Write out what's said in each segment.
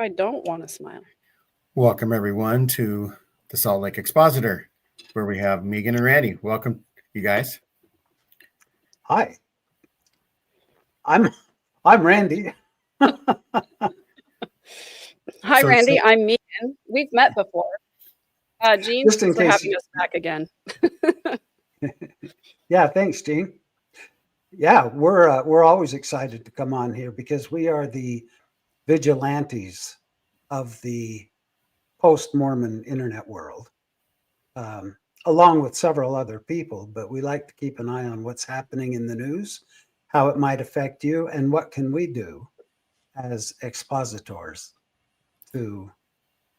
I don't want to smile? Welcome, everyone, to the Salt Lake Expositor, where we have Megan and Randy. Welcome, you guys. Hi. I'm Randy. Hi, Randy. I'm Megan. We've met before. Gene, Just in thanks for case having us back again. Yeah, thanks, Gene. Yeah, we're always excited to come on here because we are the vigilantes of the post-Mormon internet world, along with several other people. But we like to keep an eye on what's happening in the news, how it might affect you, and what can we do as expositors to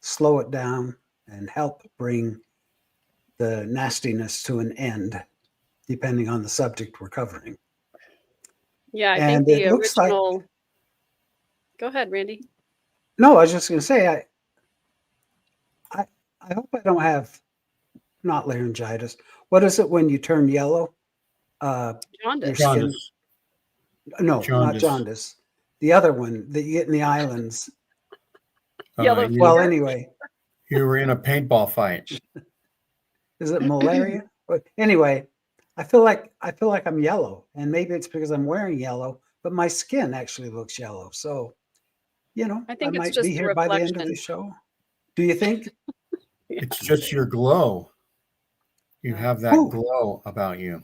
slow it down and help bring the nastiness to an end, depending on the subject we're covering. Yeah, I And think the it looks original. Go ahead, Randy. No, I was just going to say, I hope I don't have not laryngitis. What is it when you turn yellow? Jaundice. Jaundice. No, not jaundice. The other one that you get in the islands. Yellow fever. Well, anyway. You were in a paintball fight. Is it malaria? But anyway, I feel like I'm yellow, and maybe it's because I'm wearing yellow, but my skin actually looks yellow. So, I think might it's just be here by the end of the show. Do you think? It's just your glow. You have that glow about you.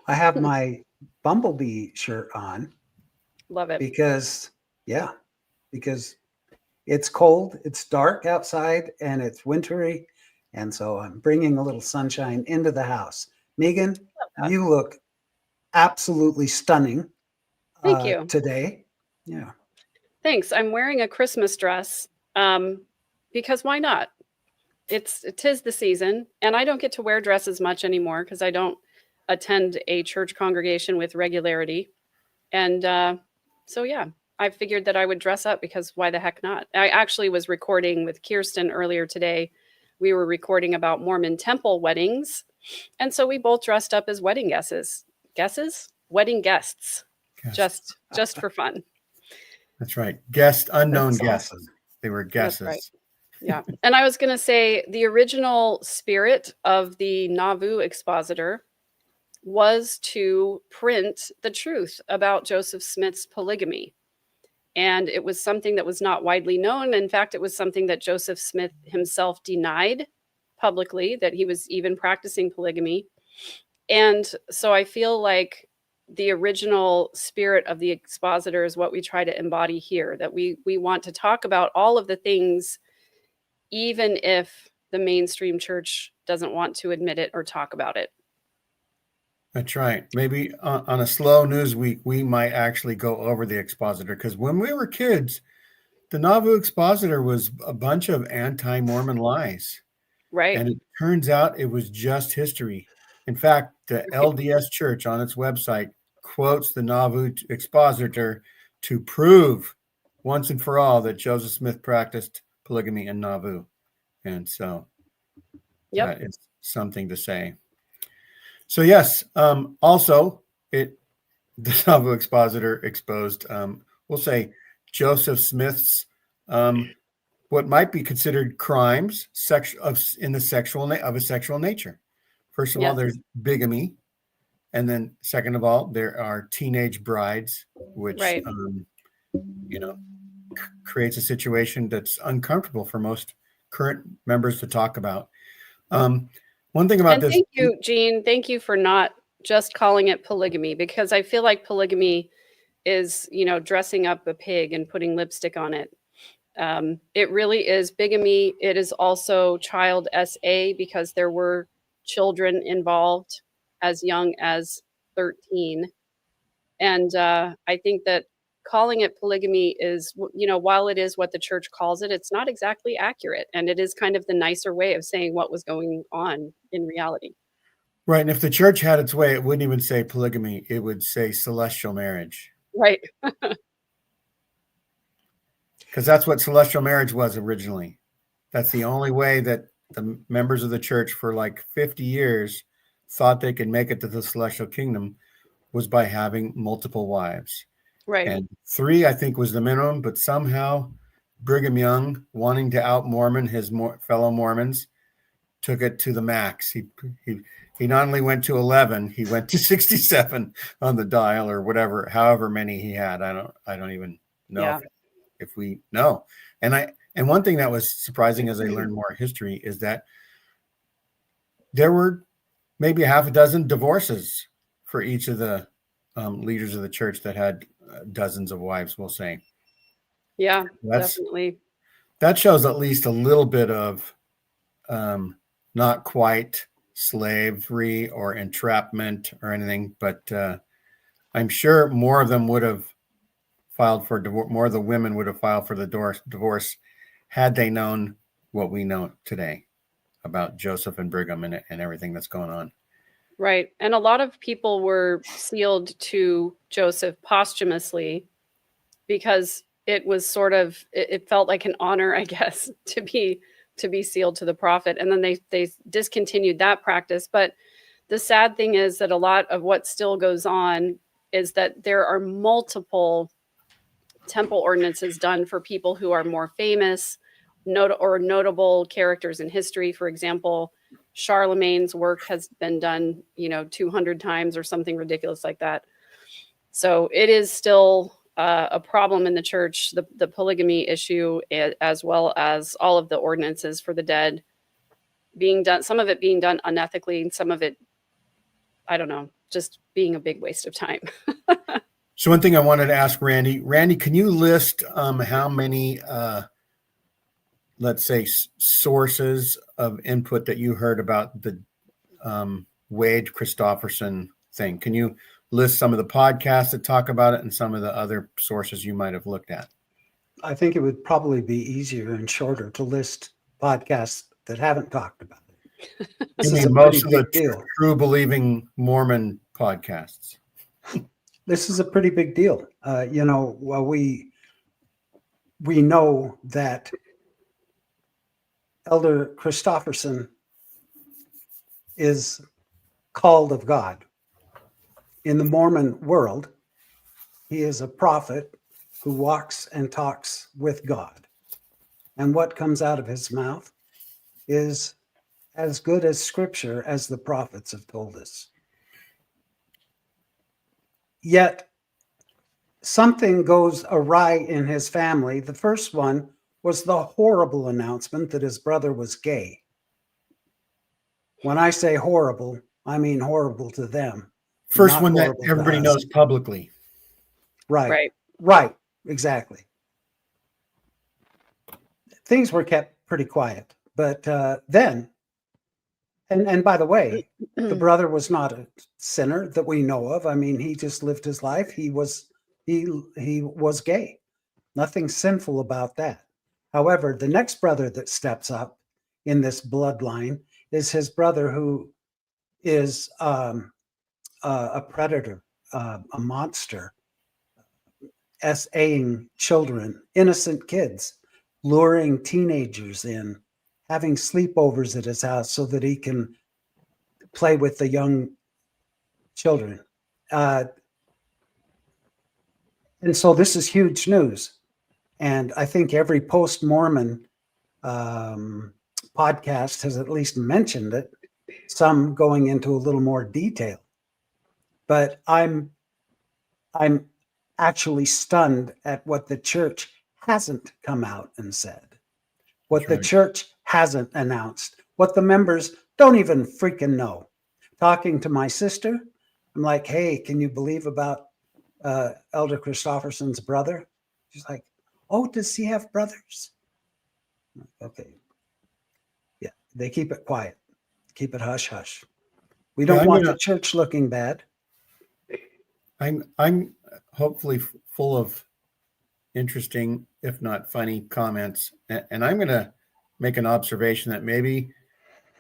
I have my Bumblebee shirt on. Love it. Because it's cold, it's dark outside, and it's wintry. And so I'm bringing a little sunshine into the house. Megan, you look absolutely stunning. Thank you. Today. Yeah. Thanks. I'm wearing a Christmas dress because why not? Tis the season, and I don't get to wear dresses much anymore because I don't attend a church congregation with regularity. And so, yeah, I figured that I would dress up because why the heck not? I actually was recording with Kirsten earlier today. We were recording about Mormon temple weddings. And so we both dressed up as wedding guests. Wedding guests. Just for fun. That's right. Unknown guests. Awesome. They were guesses. That's right. Yeah. And I was going to say the original spirit of the Nauvoo Expositor was to print the truth about Joseph Smith's polygamy. And it was something that was not widely known. In fact, it was something that Joseph Smith himself denied publicly, that he was even practicing polygamy. And so I feel like the original spirit of the expositor is what we try to embody here, that we want to talk about all of the things, even if the mainstream church doesn't want to admit it or talk about it. That's right. Maybe on a slow news week, we might actually go over the expositor, because when we were kids, the Nauvoo expositor was a bunch of anti-Mormon lies. Right. And it turns out it was just history. In fact, the LDS Church on its website quotes the Nauvoo expositor to prove once and for all that Joseph Smith practiced polygamy in Nauvoo. And so that is something to say. So yes, also the Nauvoo expositor exposed, we'll say, Joseph Smith's what might be considered crimes of a sexual nature. First of all, there's bigamy, and then second of all, there are teenage brides, which creates a situation that's uncomfortable for most current members to talk about. One thing about this. Thank you, Gene. Thank you for not just calling it polygamy, because I feel like polygamy is, dressing up a pig and putting lipstick on it. It really is bigamy. It is also child SA, because there were children involved as young as 13. And I think that calling it polygamy is, while it is what the church calls it, it's not exactly accurate. And it is kind of the nicer way of saying what was going on in reality. Right. And if the church had its way, it wouldn't even say polygamy. It would say celestial marriage. Right. Because that's what celestial marriage was originally. That's the only way that the members of the church for like 50 years thought they could make it to the celestial kingdom, was by having multiple wives. Right. And 3, I think, was the minimum, but somehow Brigham Young, wanting to out-Mormon his fellow Mormons, took it to the max. He not only went to 11, he went to 67 on the dial, or whatever, however many he had. I don't even know Yeah. if we know. And one thing that was surprising as I learned more history is that there were maybe half a dozen divorces for each of the leaders of the church that had dozens of wives, we'll say. Yeah, definitely. That shows at least a little bit of not quite slavery or entrapment or anything, but I'm sure more of them would have filed for divorce. More of the women would have filed for the divorce had they known what we know today about Joseph and Brigham and everything that's going on. Right. And a lot of people were sealed to Joseph posthumously because it was sort of, it felt like an honor, I guess, to be sealed to the prophet. And then they discontinued that practice. But the sad thing is that a lot of what still goes on is that there are multiple temple ordinances done for people who are more famous, notable characters in history. For example, Charlemagne's work has been done, 200 times or something ridiculous like that. So it is still a problem in the church, the polygamy issue, as well as all of the ordinances for the dead being done, some of it being done unethically, and some of it, I don't know, just being a big waste of time. So one thing I wanted to ask Randy, can you list how many, let's say, sources of input that you heard about the Wade Kristofferson thing? Can you list some of the podcasts that talk about it and some of the other sources you might have looked at? I think it would probably be easier and shorter to list podcasts that haven't talked about it. This You is mean a most pretty of the big deal. true believing Mormon podcasts? This is a pretty big deal. We know that Elder Christofferson is called of God. In the Mormon world, he is a prophet who walks and talks with God. And what comes out of his mouth is as good as scripture as the prophets have told us. Yet something goes awry in his family. The first one was the horrible announcement that his brother was gay. When I say horrible, I mean horrible to them. First not one that horrible to everybody us. knows publicly. Right. Exactly. Things were kept pretty quiet. But then, and by the way, the brother was not a sinner that we know of. I mean, he just lived his life. He was gay. Nothing sinful about that. However, the next brother that steps up in this bloodline is his brother, who is a predator, a monster, SAing children, innocent kids, luring teenagers in, having sleepovers at his house so that he can play with the young children. And so this is huge news. And I think every post-Mormon podcast has at least mentioned it, some going into a little more detail. But I'm actually stunned at what the church hasn't come out and said, what the church hasn't announced, what the members don't even freaking know. Talking to my sister, I'm like, hey, can you believe about Elder Christofferson's brother? She's like, oh, does he have brothers? Okay. Yeah, they keep it quiet. Keep it hush hush. We don't want the church looking bad. I'm hopefully full of interesting, if not funny, comments. And I'm going to make an observation that maybe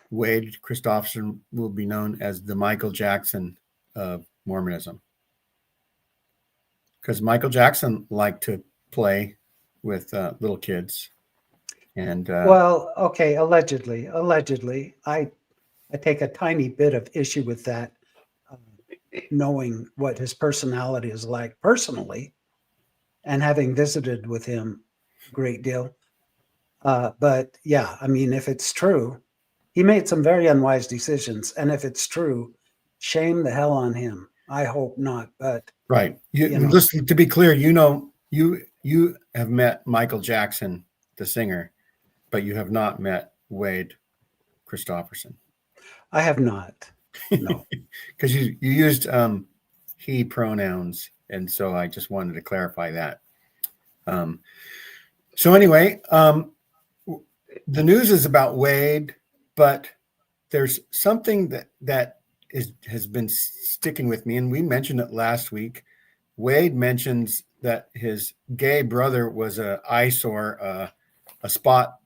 Wade Kristofferson will be known as the Michael Jackson of Mormonism. Because Michael Jackson liked to play with little kids. And well, okay, allegedly, I take a tiny bit of issue with that, knowing what his personality is like personally, and having visited with him a great deal. But yeah, I mean, if it's true, he made some very unwise decisions. And if it's true, shame the hell on him. I hope not. But Right. You you know, listen, to be clear, you have met Michael Jackson, the singer, but you have not met Wade Kristofferson. I have not. No. Because you used he pronouns, and so I just wanted to clarify that. So anyway, the news is about Wade, but there's something that has been sticking with me, and we mentioned it last week. Wade mentions that his gay brother was a eyesore, a spot,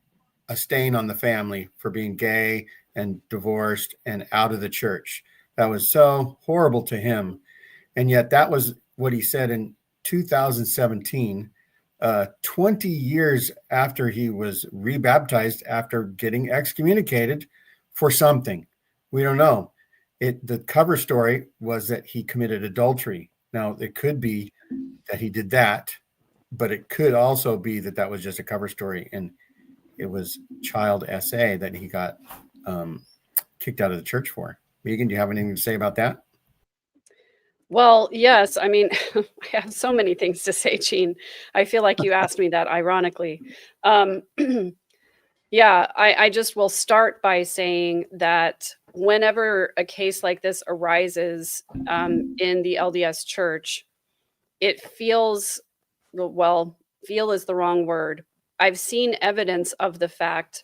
a stain on the family for being gay and divorced and out of the church. That was so horrible to him. And yet that was what he said in 2017, 20 years after he was rebaptized after getting excommunicated for something. We don't know. The cover story was that he committed adultery. Now, it could be that he did that, but it could also be that that was just a cover story, and it was child SA that he got kicked out of the church for. Megan, do you have anything to say about that? Well, yes. I mean, I have so many things to say, Gene. I feel like you asked me that ironically. Yeah, I just will start by saying that whenever a case like this arises in the LDS Church, it feels, well, feel is the wrong word. I've seen evidence of the fact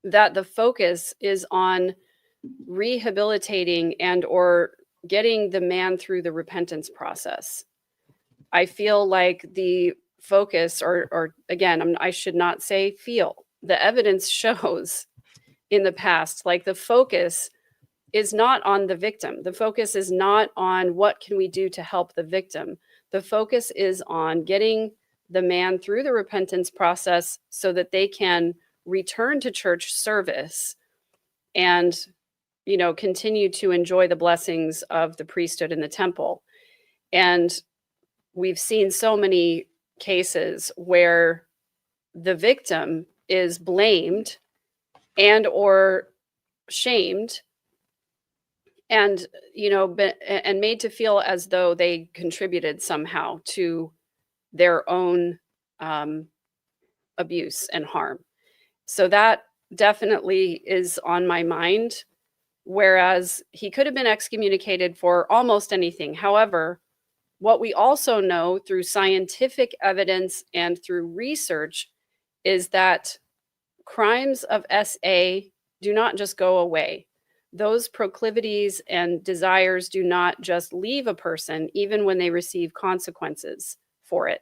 that the focus is on rehabilitating and or getting the man through the repentance process. I feel like the focus, or again, I should not say feel. The evidence shows in the past, like the focus is not on the victim. The focus is not on what can we do to help the victim. The focus is on getting the man through the repentance process so that they can return to church service and, you know, continue to enjoy the blessings of the priesthood in the temple. And we've seen so many cases where the victim is blamed and or shamed and, you know, and made to feel as though they contributed somehow to their own abuse and harm. So that definitely is on my mind. Whereas he could have been excommunicated for almost anything. However, what we also know through scientific evidence and through research is that crimes of SA do not just go away. Those proclivities and desires do not just leave a person, even when they receive consequences for it.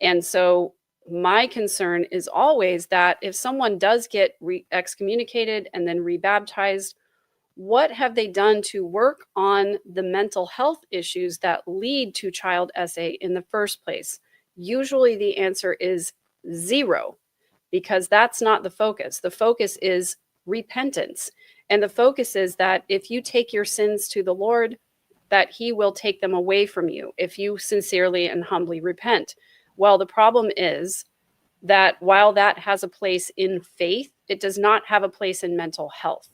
And so my concern is always that if someone does get excommunicated and then rebaptized, what have they done to work on the mental health issues that lead to child SA in the first place? Usually the answer is zero, because that's not the focus. The focus is repentance. And the focus is that if you take your sins to the Lord, that he will take them away from you if you sincerely and humbly repent. Well, the problem is that while that has a place in faith, it does not have a place in mental health.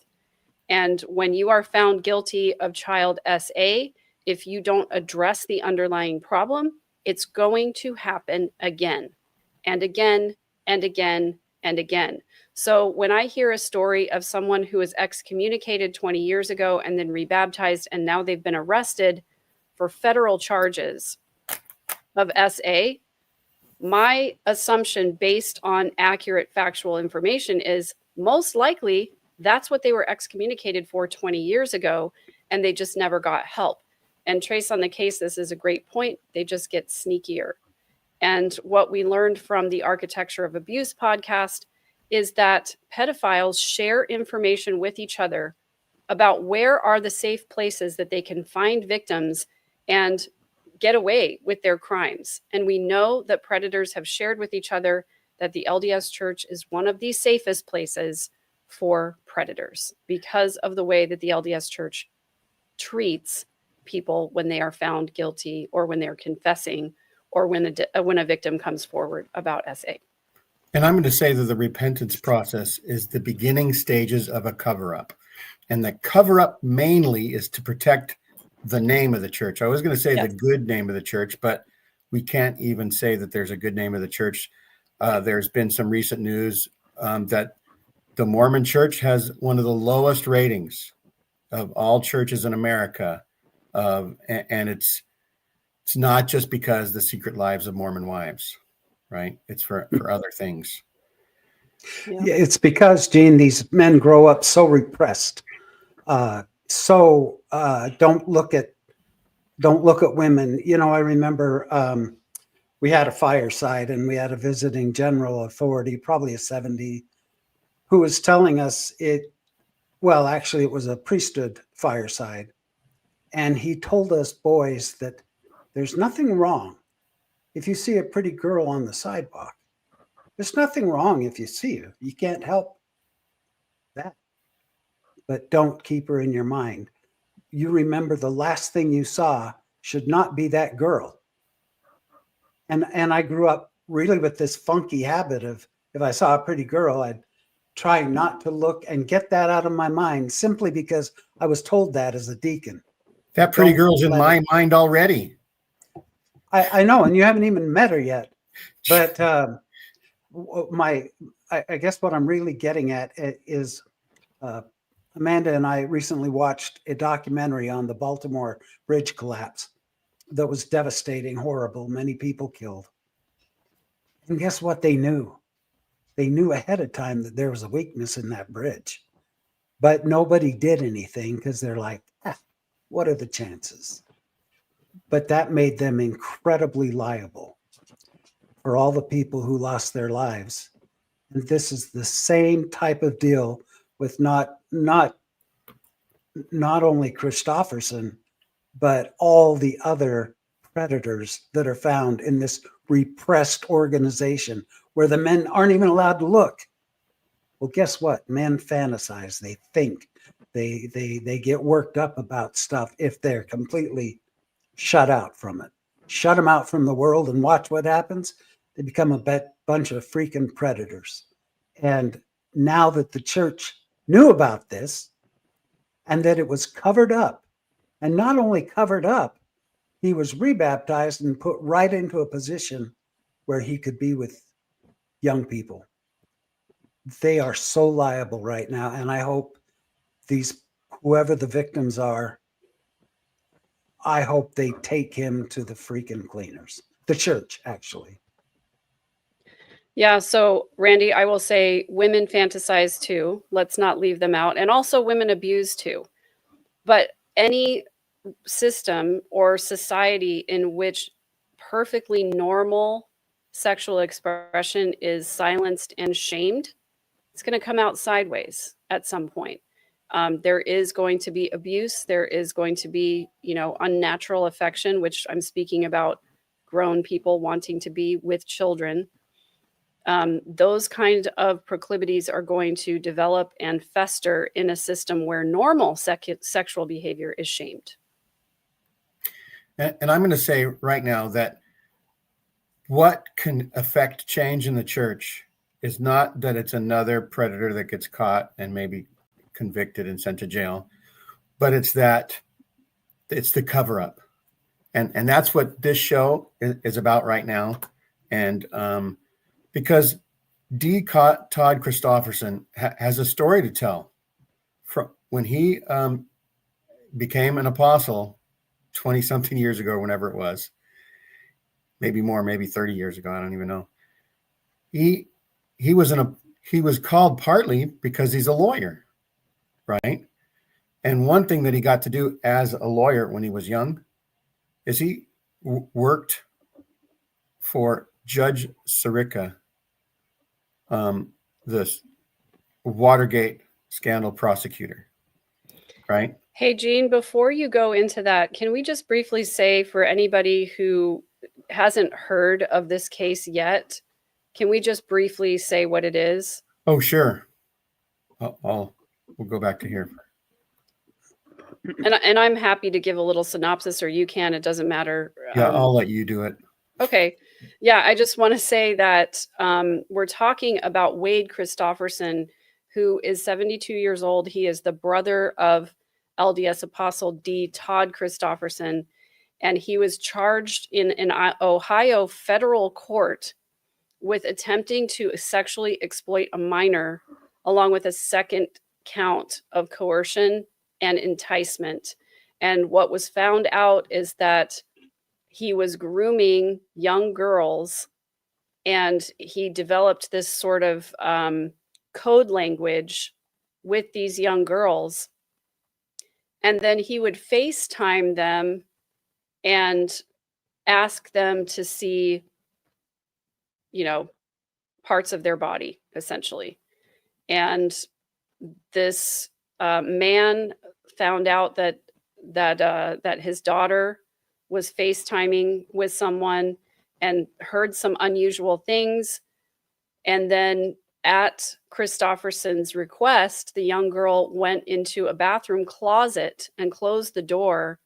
And when you are found guilty of child SA, if you don't address the underlying problem, it's going to happen again and again and again and again. So when I hear a story of someone who was excommunicated 20 years ago and then rebaptized, and now they've been arrested for federal charges of SA, my assumption based on accurate factual information is most likely that's what they were excommunicated for 20 years ago, and they just never got help. And Trace, on the case, this is a great point. They just get sneakier. And what we learned from the Architecture of Abuse podcast is that pedophiles share information with each other about where are the safe places that they can find victims and get away with their crimes. And we know that predators have shared with each other that the LDS Church is one of the safest places for predators because of the way that the LDS Church treats people when they are found guilty or when they're confessing or when a victim comes forward about SA. And I'm going to say that the repentance process is the beginning stages of a cover-up. And the cover-up mainly is to protect the name of the church. I was going to say the good name of the church, but we can't even say that there's a good name of the church. There's been some recent news that the Mormon Church has one of the lowest ratings of all churches in America. And it's not just because the secret lives of Mormon wives, right? It's for other things. Yeah, it's because, Gene, these men grow up so repressed. Don't look at women. You know, I remember we had a fireside and we had a visiting general authority, probably a 70, who was telling us actually it was a priesthood fireside. And he told us boys that there's nothing wrong if you see a pretty girl on the sidewalk. There's nothing wrong if you see her. You can't help that. But don't keep her in your mind. You remember the last thing you saw should not be that girl. And I grew up really with this funky habit of, if I saw a pretty girl, I'd try not to look and get that out of my mind, simply because I was told that as a deacon. That pretty girl's in my mind already. I know, and you haven't even met her yet. But I guess what I'm really getting at is Amanda and I recently watched a documentary on the Baltimore bridge collapse that was devastating, horrible, many people killed. And guess what they knew? They knew ahead of time that there was a weakness in that bridge. But nobody did anything because they're like, what are the chances? But that made them incredibly liable for all the people who lost their lives. And this is the same type of deal with not only Christofferson, but all the other predators that are found in this repressed organization where the men aren't even allowed to look. Well, guess what? Men fantasize. They think. They get worked up about stuff if they're completely shut out from it. Shut them out from the world and watch what happens. They become a bunch of freaking predators. And now that the church knew about this and that it was covered up, and not only covered up, he was rebaptized and put right into a position where he could be with young people. They are so liable right now. And I hope whoever the victims are, I hope they take him to the freaking cleaners. The church, actually. Yeah. So, Randy, I will say women fantasize too. Let's not leave them out. And also women abuse too. But any system or society in which perfectly normal sexual expression is silenced and shamed, it's going to come out sideways at some point. There is going to be abuse. There is going to be, unnatural affection, which I'm speaking about grown people wanting to be with children. Those kind of proclivities are going to develop and fester in a system where normal sexual behavior is shamed. And I'm going to say right now that what can affect change in the church is not that it's another predator that gets caught and maybe convicted and sent to jail, but it's the cover up. And that's what this show is about right now. And because Todd Kristofferson has a story to tell from when he became an apostle 20 something years ago, whenever it was, maybe more, maybe 30 years ago. I don't even know. He was called partly because he's a lawyer, right? And one thing that he got to do as a lawyer when he was young is he worked for Judge Sirica, the Watergate scandal prosecutor, right? Hey, Jean, before you go into that, can we just briefly say for anybody who hasn't heard of this case yet, can we just briefly say what it is? Oh, sure. We'll go back to here. And I'm happy to give a little synopsis, or you can, it doesn't matter. Yeah, I'll let you do it. Okay. Yeah, I just want to say that we're talking about Wade Kristofferson, who is 72 years old. He is the brother of LDS Apostle D, Todd Kristofferson, and he was charged in an Ohio federal court with attempting to sexually exploit a minor, along with a second count of coercion and enticement. And what was found out is that he was grooming young girls, and he developed this sort of code language with these young girls. And then he would FaceTime them and ask them to see, parts of their body, essentially. And this man found out that his daughter was FaceTiming with someone and heard some unusual things. And then at Christofferson's request, the young girl went into a bathroom closet and closed the door.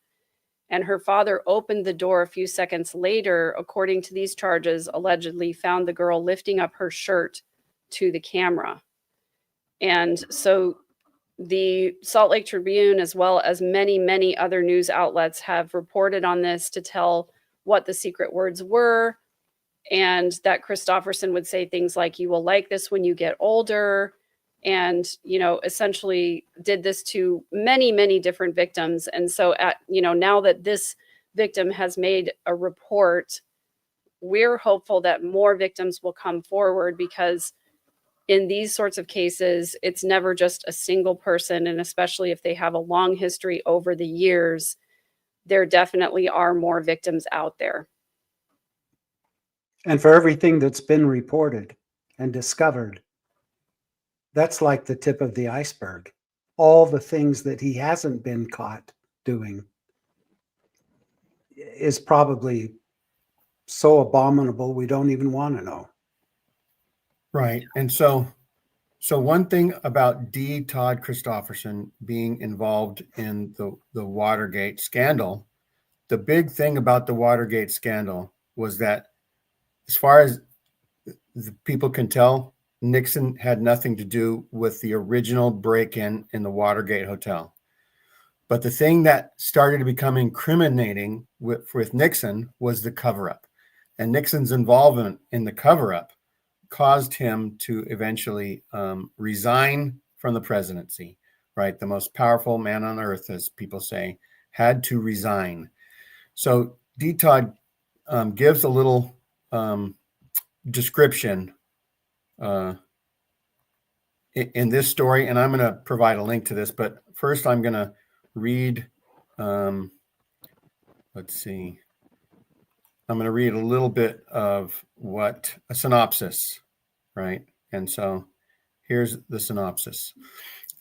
And her father opened the door a few seconds later, according to these charges, allegedly found the girl lifting up her shirt to the camera. And so the Salt Lake Tribune, as well as many, many other news outlets, have reported on this to tell what the secret words were, and that Christofferson would say things like, "You will like this when you get older," and essentially did this to many, many different victims. And so now that this victim has made a report, we're hopeful that more victims will come forward, because in these sorts of cases, it's never just a single person. And especially if they have a long history over the years, there definitely are more victims out there. And for everything that's been reported and discovered, that's like the tip of the iceberg. All the things that he hasn't been caught doing is probably so abominable we don't even want to know. Right. And so one thing about D. Todd Kristofferson being involved in the Watergate scandal, the big thing about the Watergate scandal was that, as far as the people can tell, Nixon had nothing to do with the original break-in in the Watergate Hotel. But the thing that started to become incriminating with Nixon was the cover-up. And Nixon's involvement in the cover-up caused him to eventually resign from the presidency, right? The most powerful man on earth, as people say, had to resign. So D. Todd gives a little description in this story, and I'm going to provide a link to this, but first I'm going to read, let's see. I'm going to read a little bit of a synopsis, right? And so here's the synopsis.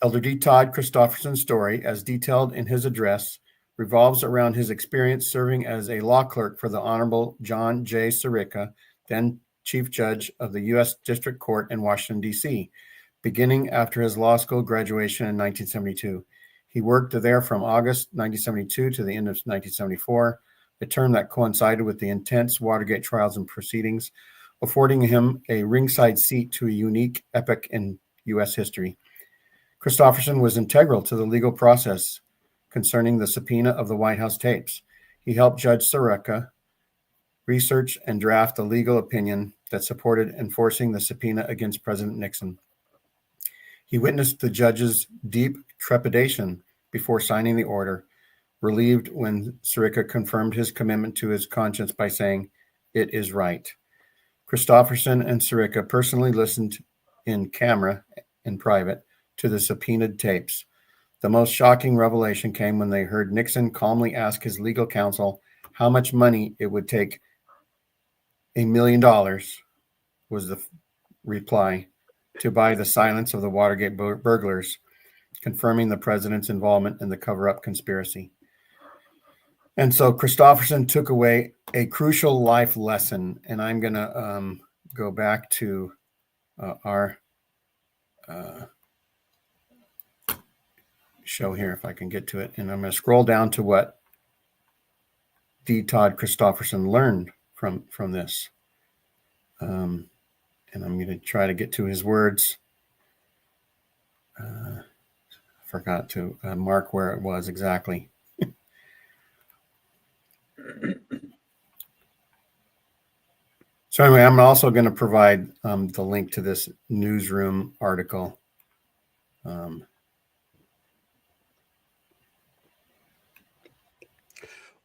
Elder D. Todd Kristofferson's story, as detailed in his address, revolves around his experience serving as a law clerk for the Honorable John J. Sirica, then Chief Judge of the U.S. District Court in Washington, D.C., beginning after his law school graduation in 1972. He worked there from August 1972 to the end of 1974, a term that coincided with the intense Watergate trials and proceedings, affording him a ringside seat to a unique epoch in U.S. history. Christofferson was integral to the legal process concerning the subpoena of the White House tapes. He helped Judge Sirica research and draft a legal opinion that supported enforcing the subpoena against President Nixon. He witnessed the judge's deep trepidation before signing the order, relieved when Sirica confirmed his commitment to his conscience by saying, "It is right." Christofferson and Sirica personally listened in camera, in private, to the subpoenaed tapes. The most shocking revelation came when they heard Nixon calmly ask his legal counsel how much money it would take. $1 million was the reply, to buy the silence of the Watergate burglars, confirming the president's involvement in the cover-up conspiracy. And so Christofferson took away a crucial life lesson. And I'm going to go back to our show here, if I can get to it. And I'm going to scroll down to what D. Todd Kristofferson learned from this. And I'm going to try to get to his words. Forgot to mark where it was exactly. So anyway, I'm also going to provide the link to this newsroom article.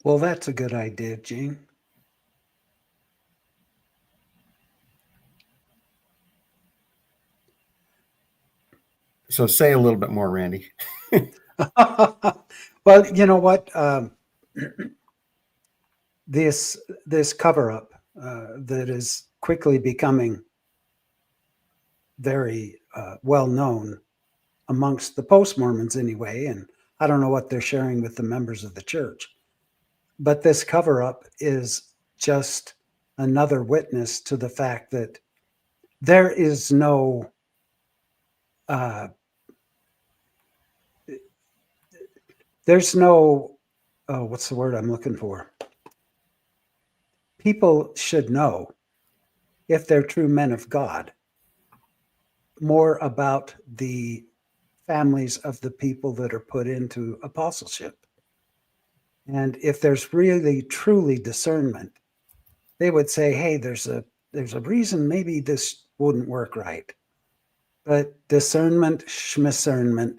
Well, that's a good idea, Gene. So say a little bit more, Randy. Well, you know what? This cover up that is quickly becoming very well known amongst the post-Mormons anyway, and I don't know what they're sharing with the members of the church, but this cover up is just another witness to the fact that there is no what's the word I'm looking for? People should know, if they're true men of God, more about the families of the people that are put into apostleship. And if there's really truly discernment, they would say, hey, there's a reason maybe this wouldn't work right. But discernment, schmiscernment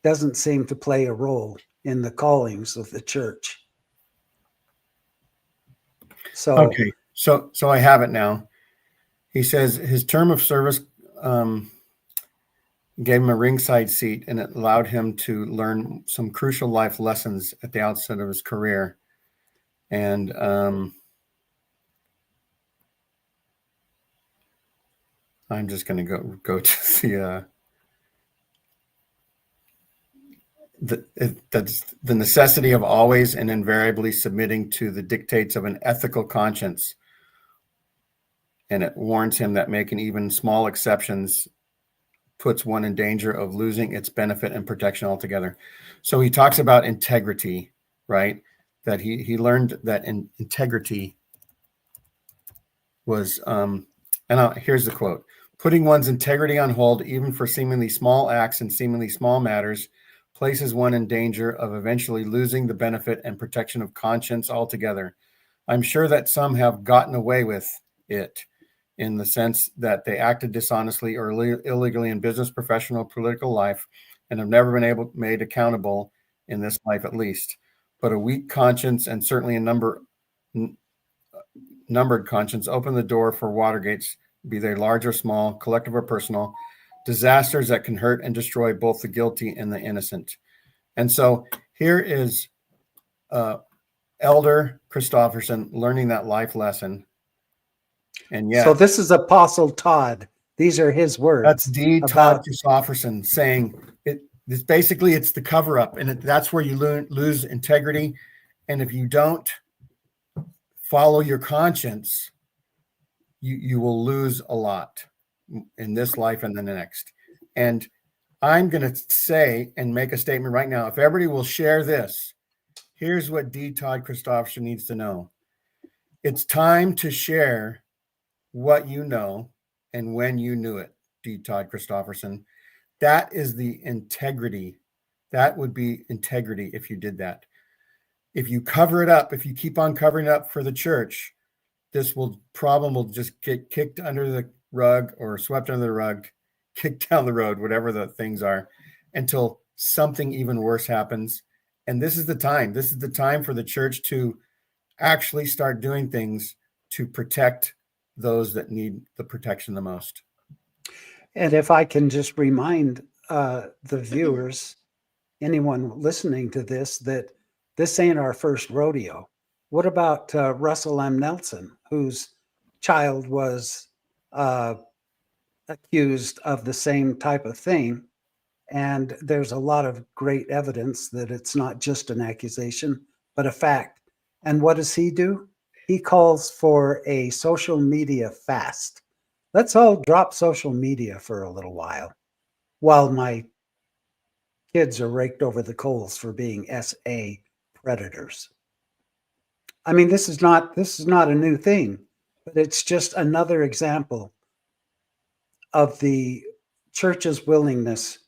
doesn't seem to play a role in the callings of the church. So Okay, so I have it now. He says his term of service gave him a ringside seat, and it allowed him to learn some crucial life lessons at the outset of his career. And I'm just going to go to that's the necessity of always and invariably submitting to the dictates of an ethical conscience. And it warns him that making even small exceptions puts one in danger of losing its benefit and protection altogether. So he talks about integrity, right? That he learned that integrity was, here's the quote: putting one's integrity on hold, even for seemingly small acts and seemingly small matters, places one in danger of eventually losing the benefit and protection of conscience altogether. I'm sure that some have gotten away with it, in the sense that they acted dishonestly or illegally in business, professional, political life, and have never been made accountable in this life at least. But a weak conscience, and certainly a numbered conscience, open the door for Watergates, be they large or small, collective or personal, disasters that can hurt and destroy both the guilty and the innocent. And so here is Elder Kristofferson learning that life lesson. And yeah, so this is Apostle Todd. These are his words. That's D. Todd Kristofferson saying it's basically it's the cover up, and that's where you lose integrity. And if you don't follow your conscience, you will lose a lot in this life and then the next. And I'm going to say and make a statement right now. If everybody will share this, here's what D. Todd Kristofferson needs to know. It's time to share what you know and when you knew it, D. Todd Kristofferson. That is the integrity. That would be integrity if you did that. If you cover it up, if you keep on covering it up for the church, this problem will just get kicked under the rug or swept under the rug, kicked down the road, whatever the things are, until something even worse happens. And this is the time. This is the time for the church to actually start doing things to protect those that need the protection the most. And if I can just remind the viewers, anyone listening to this, that this ain't our first rodeo. What about Russell M. Nelson, whose child was accused of the same type of thing? And there's a lot of great evidence that it's not just an accusation, but a fact. And what does he do? He calls for a social media fast. Let's all drop social media for a little while my kids are raked over the coals for being SA predators. I mean, this is not a new thing, But it's just another example of the church's willingness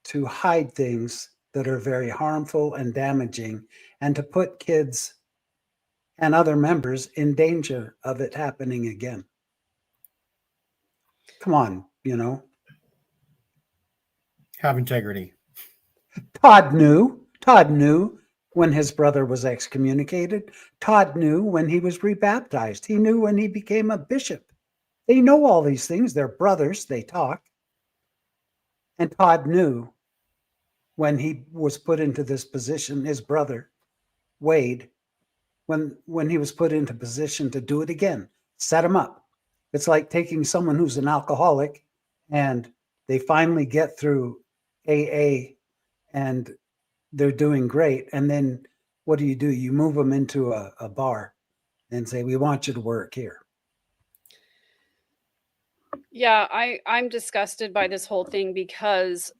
to hide things that are very harmful and damaging, and to put kids and other members in danger of it happening again. Come on, Have integrity. Todd knew when his brother was excommunicated. Todd knew when he was rebaptized. He knew when he became a bishop. They know all these things. They're brothers. They talk. And Todd knew when he was put into this position, his brother, Wade, when he was put into position to do it again, set him up. It's like taking someone who's an alcoholic and they finally get through AA and they're doing great. And then what do? You move them into a bar and say, we want you to work here. Yeah, I'm disgusted by this whole thing because,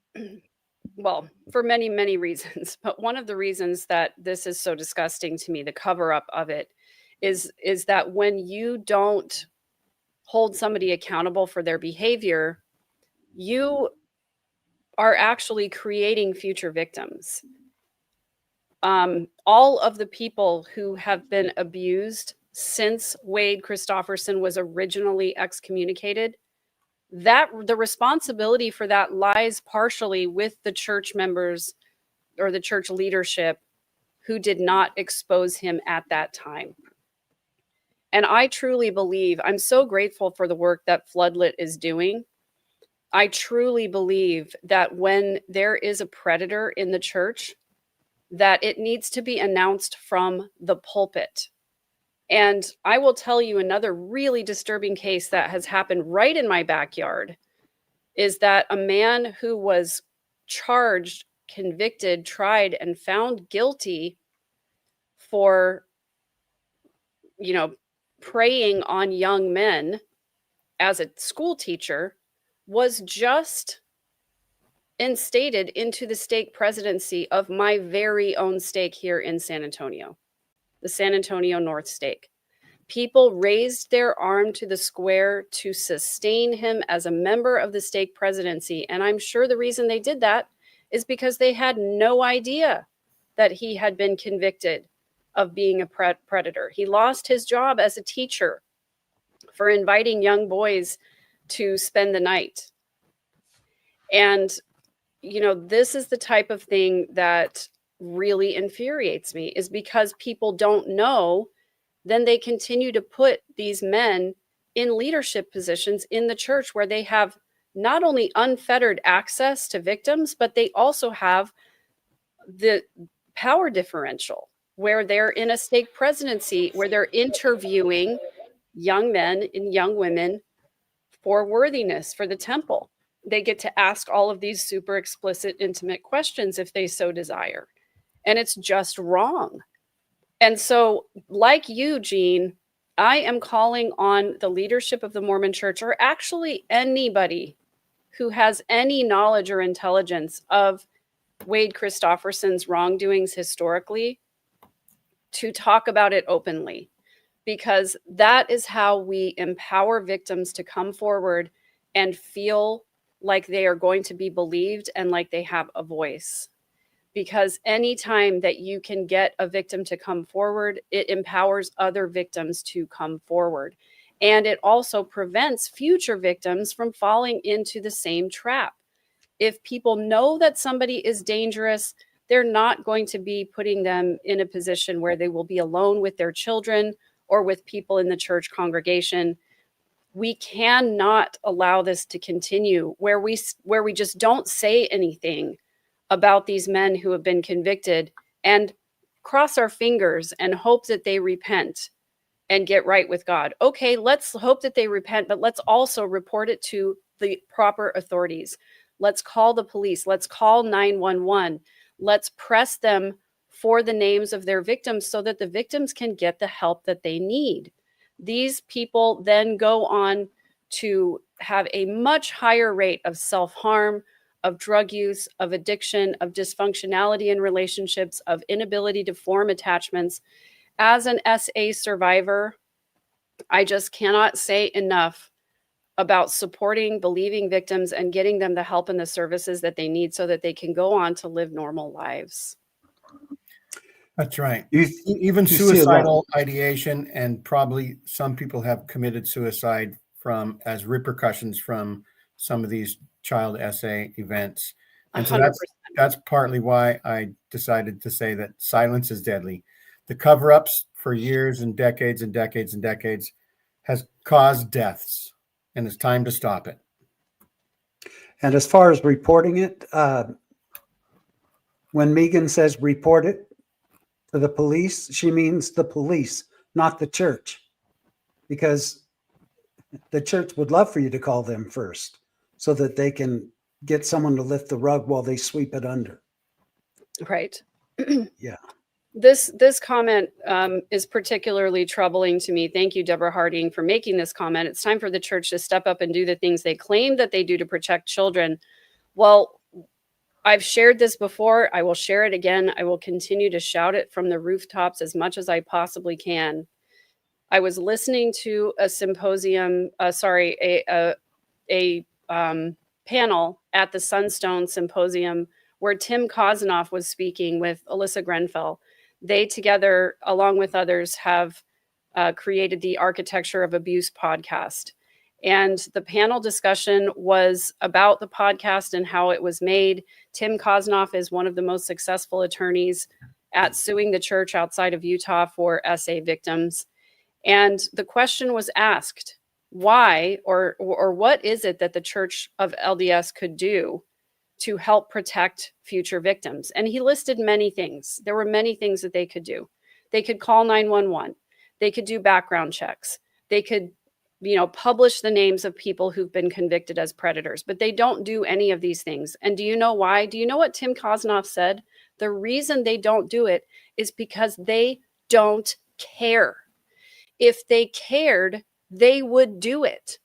well, for many, many reasons. But one of the reasons that this is so disgusting to me, the cover up of it, is that when you don't hold somebody accountable for their behavior, you are actually creating future victims. All of the people who have been abused since Wade Kristofferson was originally excommunicated, that the responsibility for that lies partially with the church members or the church leadership who did not expose him at that time. And I truly believe, I'm so grateful for the work that Floodlit is doing. I truly believe that when there is a predator in the church, that it needs to be announced from the pulpit. And I will tell you another really disturbing case that has happened right in my backyard is that a man who was charged, convicted, tried, and found guilty for, preying on young men as a school teacher was just instated into the stake presidency of my very own stake here in San Antonio, the San Antonio North Stake. People raised their arm to the square to sustain him as a member of the stake presidency. And I'm sure the reason they did that is because they had no idea that he had been convicted of being a predator. He lost his job as a teacher for inviting young boys to spend the night. And, this is the type of thing that really infuriates me, is because people don't know, then they continue to put these men in leadership positions in the church where they have not only unfettered access to victims, but they also have the power differential where they're in a stake presidency, where they're interviewing young men and young women for worthiness for the temple. They get to ask all of these super explicit, intimate questions if they so desire. And it's just wrong. And so, like you, Gene, I am calling on the leadership of the Mormon Church, or actually anybody who has any knowledge or intelligence of Wade Kristofferson's wrongdoings historically, to talk about it openly, because that is how we empower victims to come forward and feel like they are going to be believed and like they have a voice. Because anytime that you can get a victim to come forward, it empowers other victims to come forward. And it also prevents future victims from falling into the same trap. If people know that somebody is dangerous, they're not going to be putting them in a position where they will be alone with their children or with people in the church congregation. We cannot allow this to continue where we just don't say anything about these men who have been convicted and cross our fingers and hope that they repent and get right with God. Okay, let's hope that they repent, but let's also report it to the proper authorities. Let's call the police. Let's call 911. Let's press them for the names of their victims so that the victims can get the help that they need. These people then go on to have a much higher rate of self-harm, of drug use, of addiction, of dysfunctionality in relationships, of inability to form attachments. As an SA survivor, I just cannot say enough about supporting believing victims and getting them the help and the services that they need so that they can go on to live normal lives. That's right. You, Even you see a lot. suicidal ideation, and probably some people have committed suicide as repercussions from some of these child SA events. And so 100%. that's partly why I decided to say that silence is deadly. The cover-ups for years and decades and decades and decades has caused deaths, and it's time to stop it. And as far as reporting it, when Megan says report it to the police, she means the police, not the church, because the church would love for you to call them first so that they can get someone to lift the rug while they sweep it under. Right. Yeah. This comment is particularly troubling to me. Thank you, Deborah Harding, for making this comment. It's time for the church to step up and do the things they claim that they do to protect children. Well, I've shared this before. I will share it again. I will continue to shout it from the rooftops as much as I possibly can. I was listening to a symposium, a panel at the Sunstone Symposium where Tim Kosanoff was speaking with Alyssa Grenfell. They together, along with others, have created the Architecture of Abuse podcast. And the panel discussion was about the podcast and how it was made. Tim Kosanoff is one of the most successful attorneys at suing the church outside of Utah for SA victims. And the question was asked, why or what is it that the Church of LDS could do to help protect future victims? And he listed many things. There were many things that they could do. They could call 911. They could do background checks. They could, publish the names of people who've been convicted as predators, but they don't do any of these things. And do you know why? Do you know what Tim Kosanoff said? The reason they don't do it is because they don't care. If they cared, they would do it.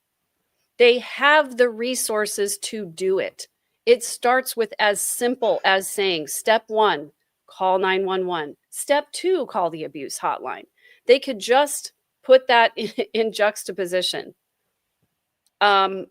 They have the resources to do it. It starts with as simple as saying, step 1, call 911. Step 2, call the abuse hotline. They could just put that in juxtaposition. And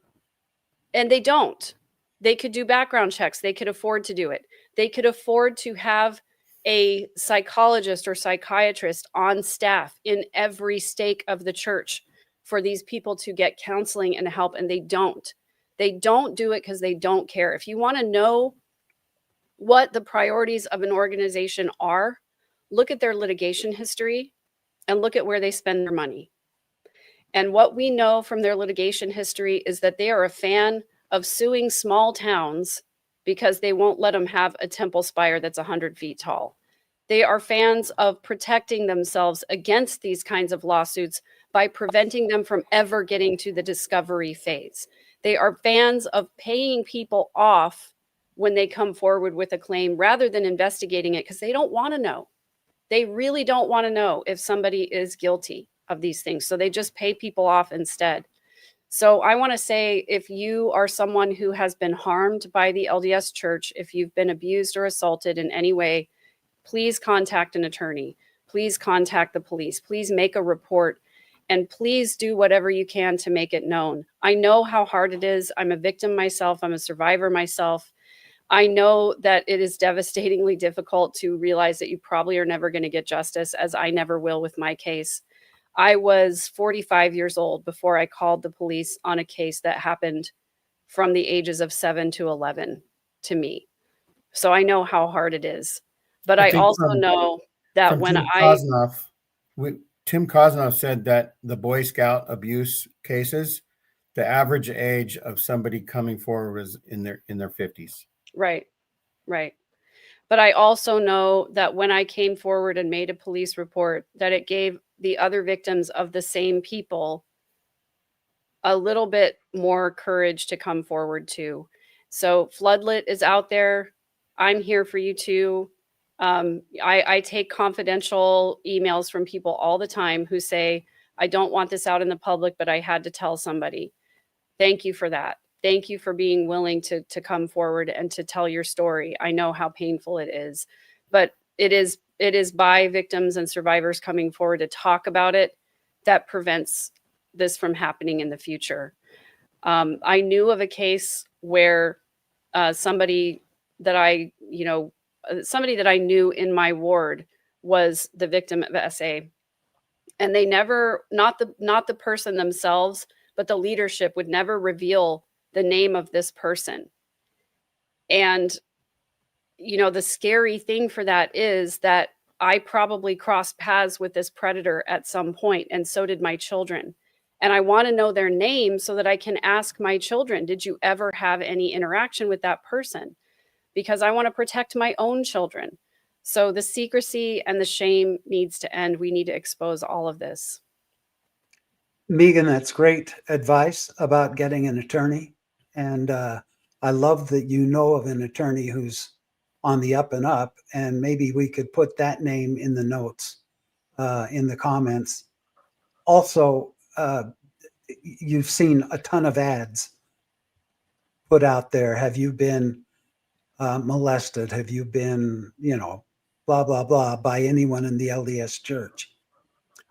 they don't. They could do background checks. They could afford to do it. They could afford to have a psychologist or psychiatrist on staff in every stake of the church for these people to get counseling and help, and they don't. They don't do it because they don't care. If you want to know what the priorities of an organization are, look at their litigation history and look at where they spend their money. And what we know from their litigation history is that they are a fan of suing small towns because they won't let them have a temple spire that's 100 feet tall. They are fans of protecting themselves against these kinds of lawsuits by preventing them from ever getting to the discovery phase. They are fans of paying people off when they come forward with a claim rather than investigating it because they don't want to know. They really don't want to know if somebody is guilty of these things. So they just pay people off instead. So I want to say, if you are someone who has been harmed by the LDS Church, if you've been abused or assaulted in any way, please contact an attorney. Please contact the police. Please make a report. And please do whatever you can to make it known. I know how hard it is. I'm a victim myself. I'm a survivor myself. I know that it is devastatingly difficult to realize that you probably are never going to get justice, as I never will with my case. I was 45 years old before I called the police on a case that happened from the ages of 7 to 11 to me. So I know how hard it is. But I also know that when Tim Kosanoff said that the Boy Scout abuse cases, the average age of somebody coming forward was in their 50s. Right. But I also know that when I came forward and made a police report, that it gave the other victims of the same people a little bit more courage to come forward too. So Floodlit is out there. I'm here for you too. I take confidential emails from people all the time who say, I don't want this out in the public, but I had to tell somebody. Thank you for that. Thank you for being willing to come forward and to tell your story. I know how painful it is, but it is by victims and survivors coming forward to talk about it that prevents this from happening in the future. I knew of a case where somebody that I knew in my ward was the victim of SA, and they never, not the person themselves, but the leadership would never reveal the name of this person. And the scary thing for that is that I probably crossed paths with this predator at some point, and so did my children. And I want to know their name so that I can ask my children, did you ever have any interaction with that person? Because I want to protect my own children. So the secrecy and the shame needs to end. We need to expose all of this. Megan, that's great advice about getting an attorney. And I love that you know of an attorney who's on the up and up, and maybe we could put that name in the notes, in the comments. Also, you've seen a ton of ads put out there. Have you been molested? Have you been, blah, blah, blah, by anyone in the LDS Church?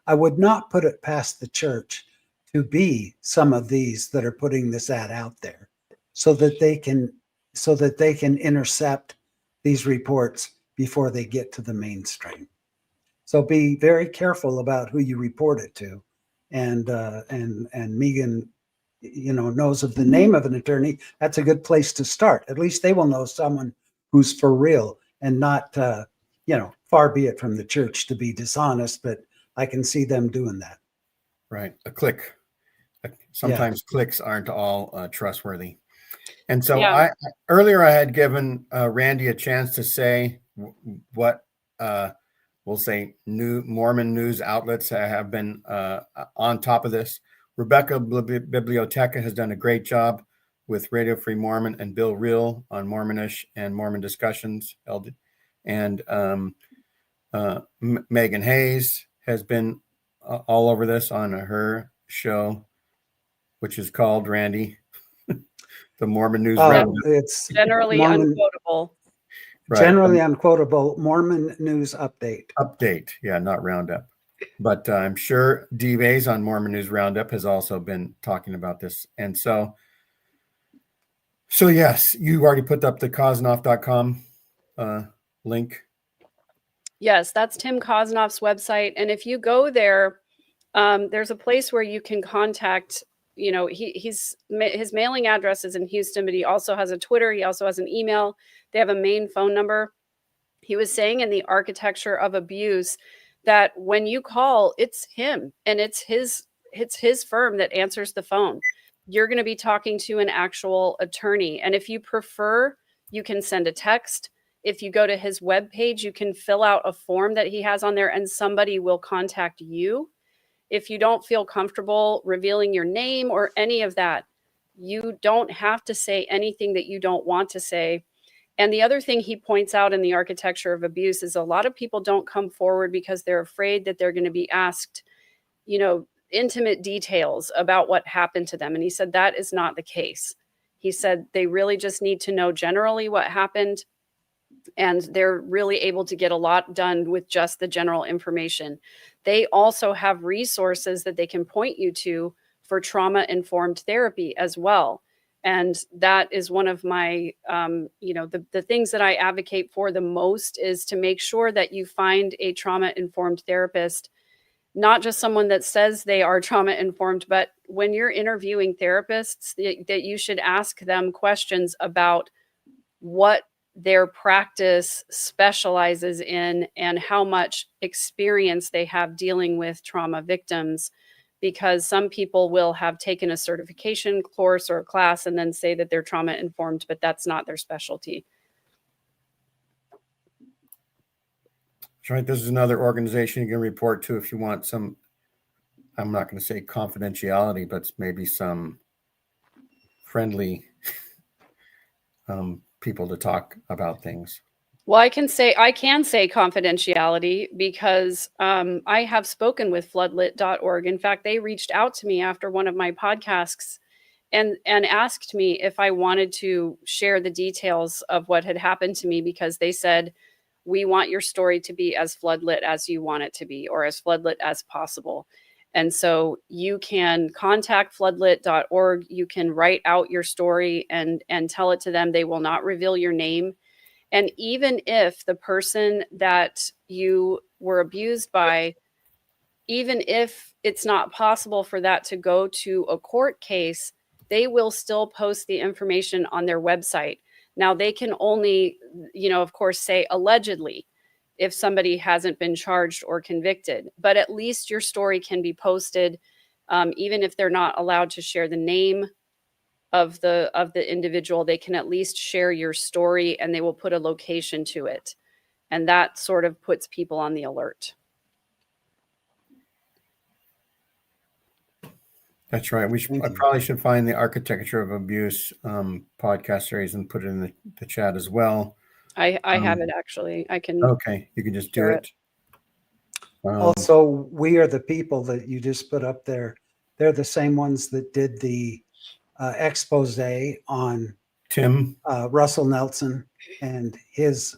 I would not put it past the church to be some of these that are putting this ad out there, so that they can intercept these reports before they get to the mainstream. So be very careful about who you report it to. And Megan, knows of the name of an attorney. That's a good place to start. At least they will know someone who's for real, and not, far be it from the church to be dishonest, but I can see them doing that. Right. A click. Sometimes clicks aren't all trustworthy. And so earlier I had given Randy a chance to say what we'll say new Mormon news outlets have been on top of this. Rebecca Biblioteca has done a great job with Radio Free Mormon and Bill Reel on Mormonish and Mormon discussions. And Megan Hayes has been all over this on her show, which is called, Randy, the Mormon News Roundup. It's generally unquotable. Right. Generally unquotable Mormon News Update. Update, yeah, not Roundup. But I'm sure Dee Vase on Mormon News Roundup has also been talking about this. And so yes, you already put up the Kosnoff.com link. Yes, that's Tim Kosnoff's website. And if you go there, there's a place where you can contact, his mailing address is in Houston, but he also has a Twitter. He also has an email. They have a main phone number. He was saying in the Architecture of Abuse that when you call, it's him, and it's his firm that answers the phone. You're going to be talking to an actual attorney. And if you prefer, you can send a text. If you go to his webpage, you can fill out a form that he has on there, and somebody will contact you. If you don't feel comfortable revealing your name or any of that, you don't have to say anything that you don't want to say. And the other thing he points out in the Architecture of Abuse is a lot of people don't come forward because they're afraid that they're going to be asked, intimate details about what happened to them. And he said that is not the case. He said they really just need to know generally what happened, and they're really able to get a lot done with just the general information. They also have resources that they can point you to for trauma-informed therapy as well. And that is one of my, the things that I advocate for the most, is to make sure that you find a trauma-informed therapist, not just someone that says they are trauma-informed, but when you're interviewing therapists, that you should ask them questions about what their practice specializes in and how much experience they have dealing with trauma victims. Because some people will have taken a certification course or a class and then say that they're trauma informed, but that's not their specialty. That's right. This is another organization you can report to if you want some, I'm not going to say confidentiality, but maybe some friendly people to talk about things. Well, I can say confidentiality because I have spoken with floodlit.org. In fact, they reached out to me after one of my podcasts and asked me if I wanted to share the details of what had happened to me, because they said, we want your story to be as floodlit as you want it to be, or as floodlit as possible. And so you can contact floodlit.org. You can write out your story and tell it to them. They will not reveal your name. And even if the person that you were abused by, even if it's not possible for that to go to a court case, they will still post the information on their website. Now, they can only, of course, say allegedly if somebody hasn't been charged or convicted, but at least your story can be posted, even if they're not allowed to share the name of the individual. They can at least share your story, and they will put a location to it, and that sort of puts people on the alert. That's right. I probably should find the Architecture of Abuse podcast series and put it in the chat as well. I have it, actually. I can. Okay, you can just do it. Also, We Are the People that you just put up there, they're the same ones that did the expose on Tim Russell Nelson and his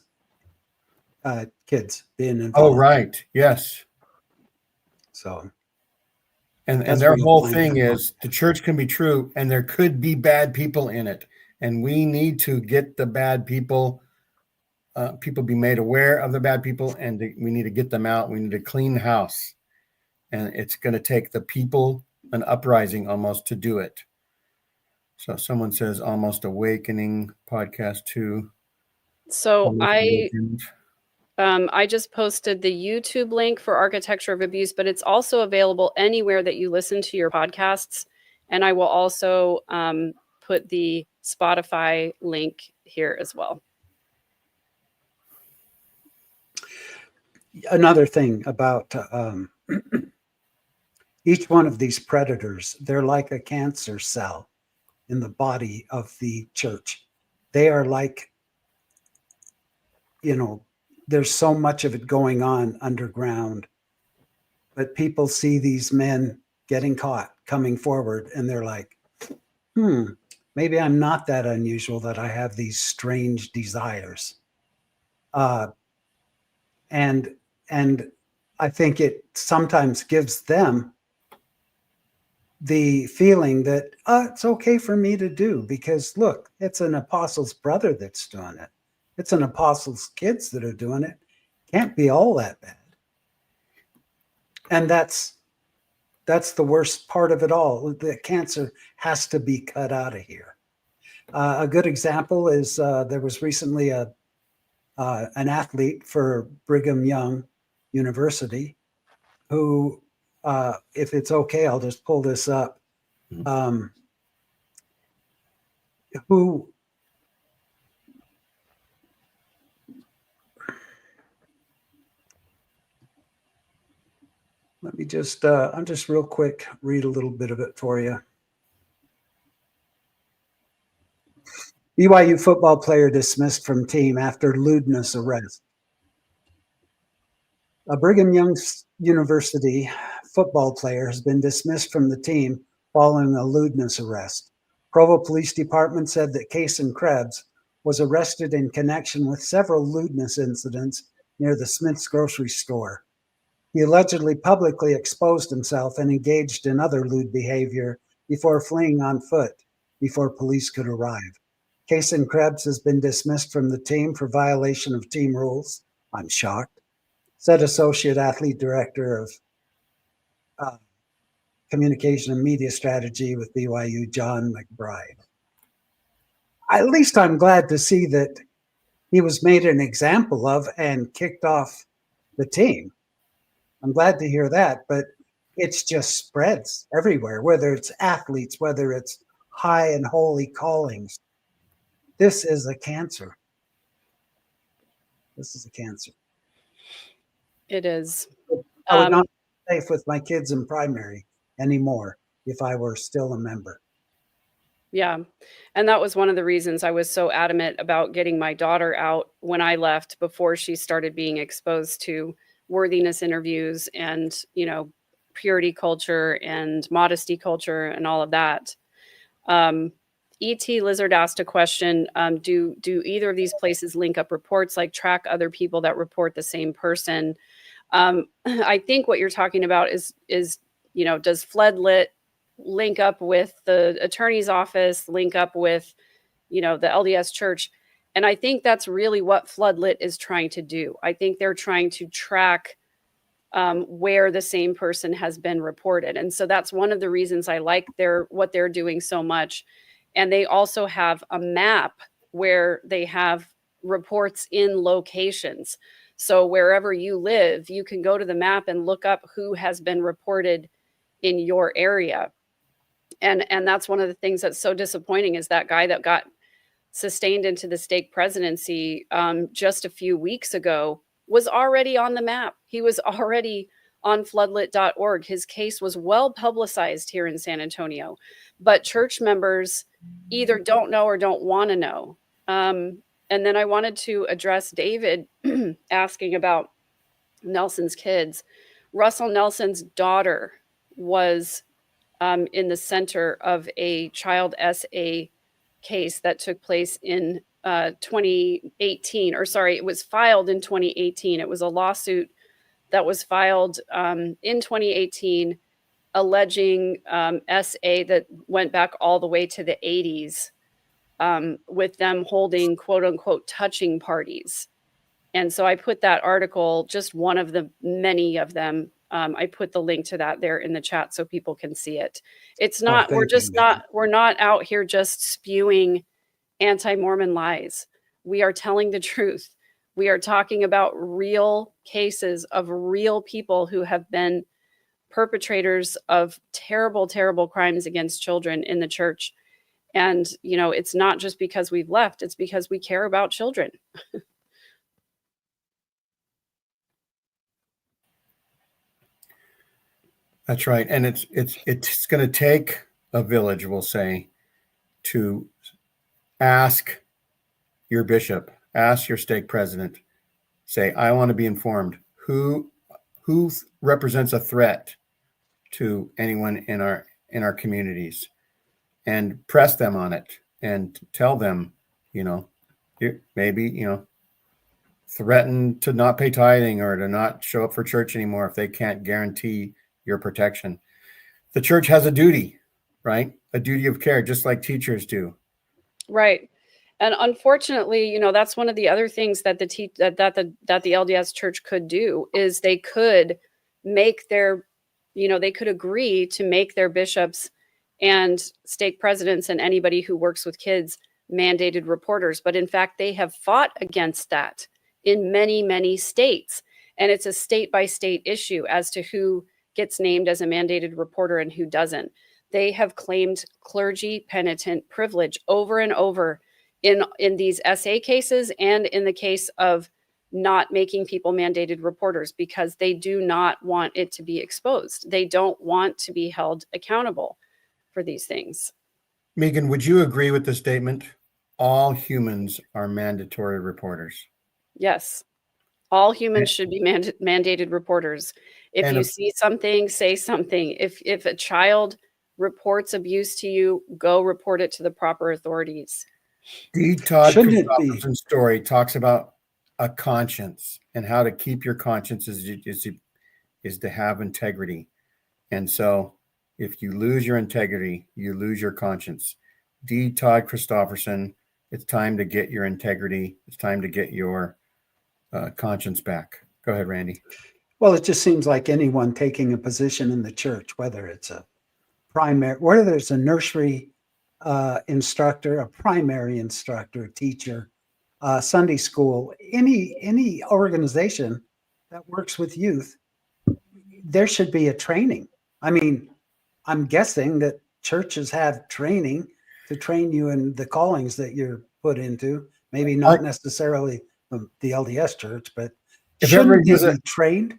kids being involved. Oh, right. Yes. So, and that's their where you'll whole find thing them. is the church can be true and there could be bad people in it. And we need to get the bad people, people be made aware of the bad people, and we need to get them out. We need to clean the house. And it's going to take the people, an uprising almost, to do it. So someone says Almost Awakening podcast 2. So I just posted the YouTube link for Architecture of Abuse, but it's also available anywhere that you listen to your podcasts. And I will also put the Spotify link here as well. Another thing about each one of these predators, they're like a cancer cell in the body of the church. They are like, there's so much of it going on underground, but people see these men getting caught coming forward and they're like, maybe I'm not that unusual that I have these strange desires. And I think it sometimes gives them the feeling that it's okay for me to do, because look, it's an apostle's brother that's doing it. It's an apostle's kids that are doing it. Can't be all that bad. And that's the worst part of it all. The cancer has to be cut out of here. A good example is there was recently an athlete for Brigham Young University who, if it's okay, I'll just pull this up, who let me just, I'm just real quick, read a little bit of it for you. BYU football player dismissed from team after lewdness arrest. A Brigham Young University football player has been dismissed from the team following a lewdness arrest. Provo Police Department said that Kason Krebs was arrested in connection with several lewdness incidents near the Smith's grocery store. He allegedly publicly exposed himself and engaged in other lewd behavior before fleeing on foot before police could arrive. Kason Krebs has been dismissed from the team for violation of team rules. I'm shocked, said Associate Athlete Director of Communication and Media Strategy with BYU, John McBride. At least I'm glad to see that he was made an example of and kicked off the team. I'm glad to hear that, but it's just spreads everywhere, whether it's athletes, whether it's high and holy callings. This is a cancer. This is a cancer. It is. I would not be safe with my kids in primary anymore if I were still a member. Yeah. And that was one of the reasons I was so adamant about getting my daughter out when I left, before she started being exposed to worthiness interviews and, purity culture and modesty culture and all of that. E.T. Lizard asked a question. Do either of these places link up reports, like track other people that report the same person? I think what you're talking about is does Floodlit link up with the attorney's office, link up with, the LDS Church? And I think that's really what Floodlit is trying to do. I think they're trying to track where the same person has been reported. And so that's one of the reasons I like what they're doing so much. And they also have a map where they have reports in locations. So wherever you live, you can go to the map and look up who has been reported in your area. And that's one of the things that's so disappointing, is that guy that got sustained into the stake presidency just a few weeks ago was already on the map. He was already on floodlit.org. His case was well publicized here in San Antonio, but church members either don't know or don't want to know. And then I wanted to address David asking about Nelson's kids. Russell Nelson's daughter was in the center of a child SA case that took place in 2018, or sorry, it was filed in 2018. It was a lawsuit that was filed in 2018 alleging SA that went back all the way to the 80s with them holding quote unquote touching parties. And so I put that article, just one of the many of them. I put the link to that there in the chat so people can see it. It's not, we're not out here just spewing anti-Mormon lies. We are telling the truth. We are talking about real cases of real people who have been perpetrators of terrible, terrible crimes against children in the church. And, it's not just because we've left, it's because we care about children. That's right. And it's going to take a village, we'll say, to ask your bishop, ask your stake president, say, I want to be informed who represents a threat to anyone in our communities, and press them on it and tell them, maybe, threaten to not pay tithing or to not show up for church anymore if they can't guarantee your protection. The church has a duty, right? A duty of care, just like teachers do. Right. And unfortunately, that's one of the other things that the LDS Church could do, is they could make they could agree to make their bishops and stake presidents and anybody who works with kids mandated reporters. But in fact, they have fought against that in many, many states. And it's a state by state issue as to who gets named as a mandated reporter and who doesn't. They have claimed clergy penitent privilege over and over in these SA cases and in the case of not making people mandated reporters, because they do not want it to be exposed. They don't want to be held accountable for these things. Megan, would you agree with the statement? All humans are mandatory reporters. Yes. All humans should be mandated reporters. If you see something, say something. If a child reports abuse to you, go report it to the proper authorities. D. Todd Kristofferson's story talks about a conscience, and how to keep your conscience is to have integrity. And so if you lose your integrity, you lose your conscience. D. Todd Kristofferson, it's time to get your integrity. It's time to get your conscience back. Go ahead, Randy. Well, it just seems like anyone taking a position in the church, whether it's whether it's a nursery instructor, a primary instructor, a teacher, Sunday school, any organization that works with youth, there should be a training. I mean, I'm guessing that churches have training to train you in the callings that you're put into. Maybe not necessarily the LDS Church, but shouldn't you be trained?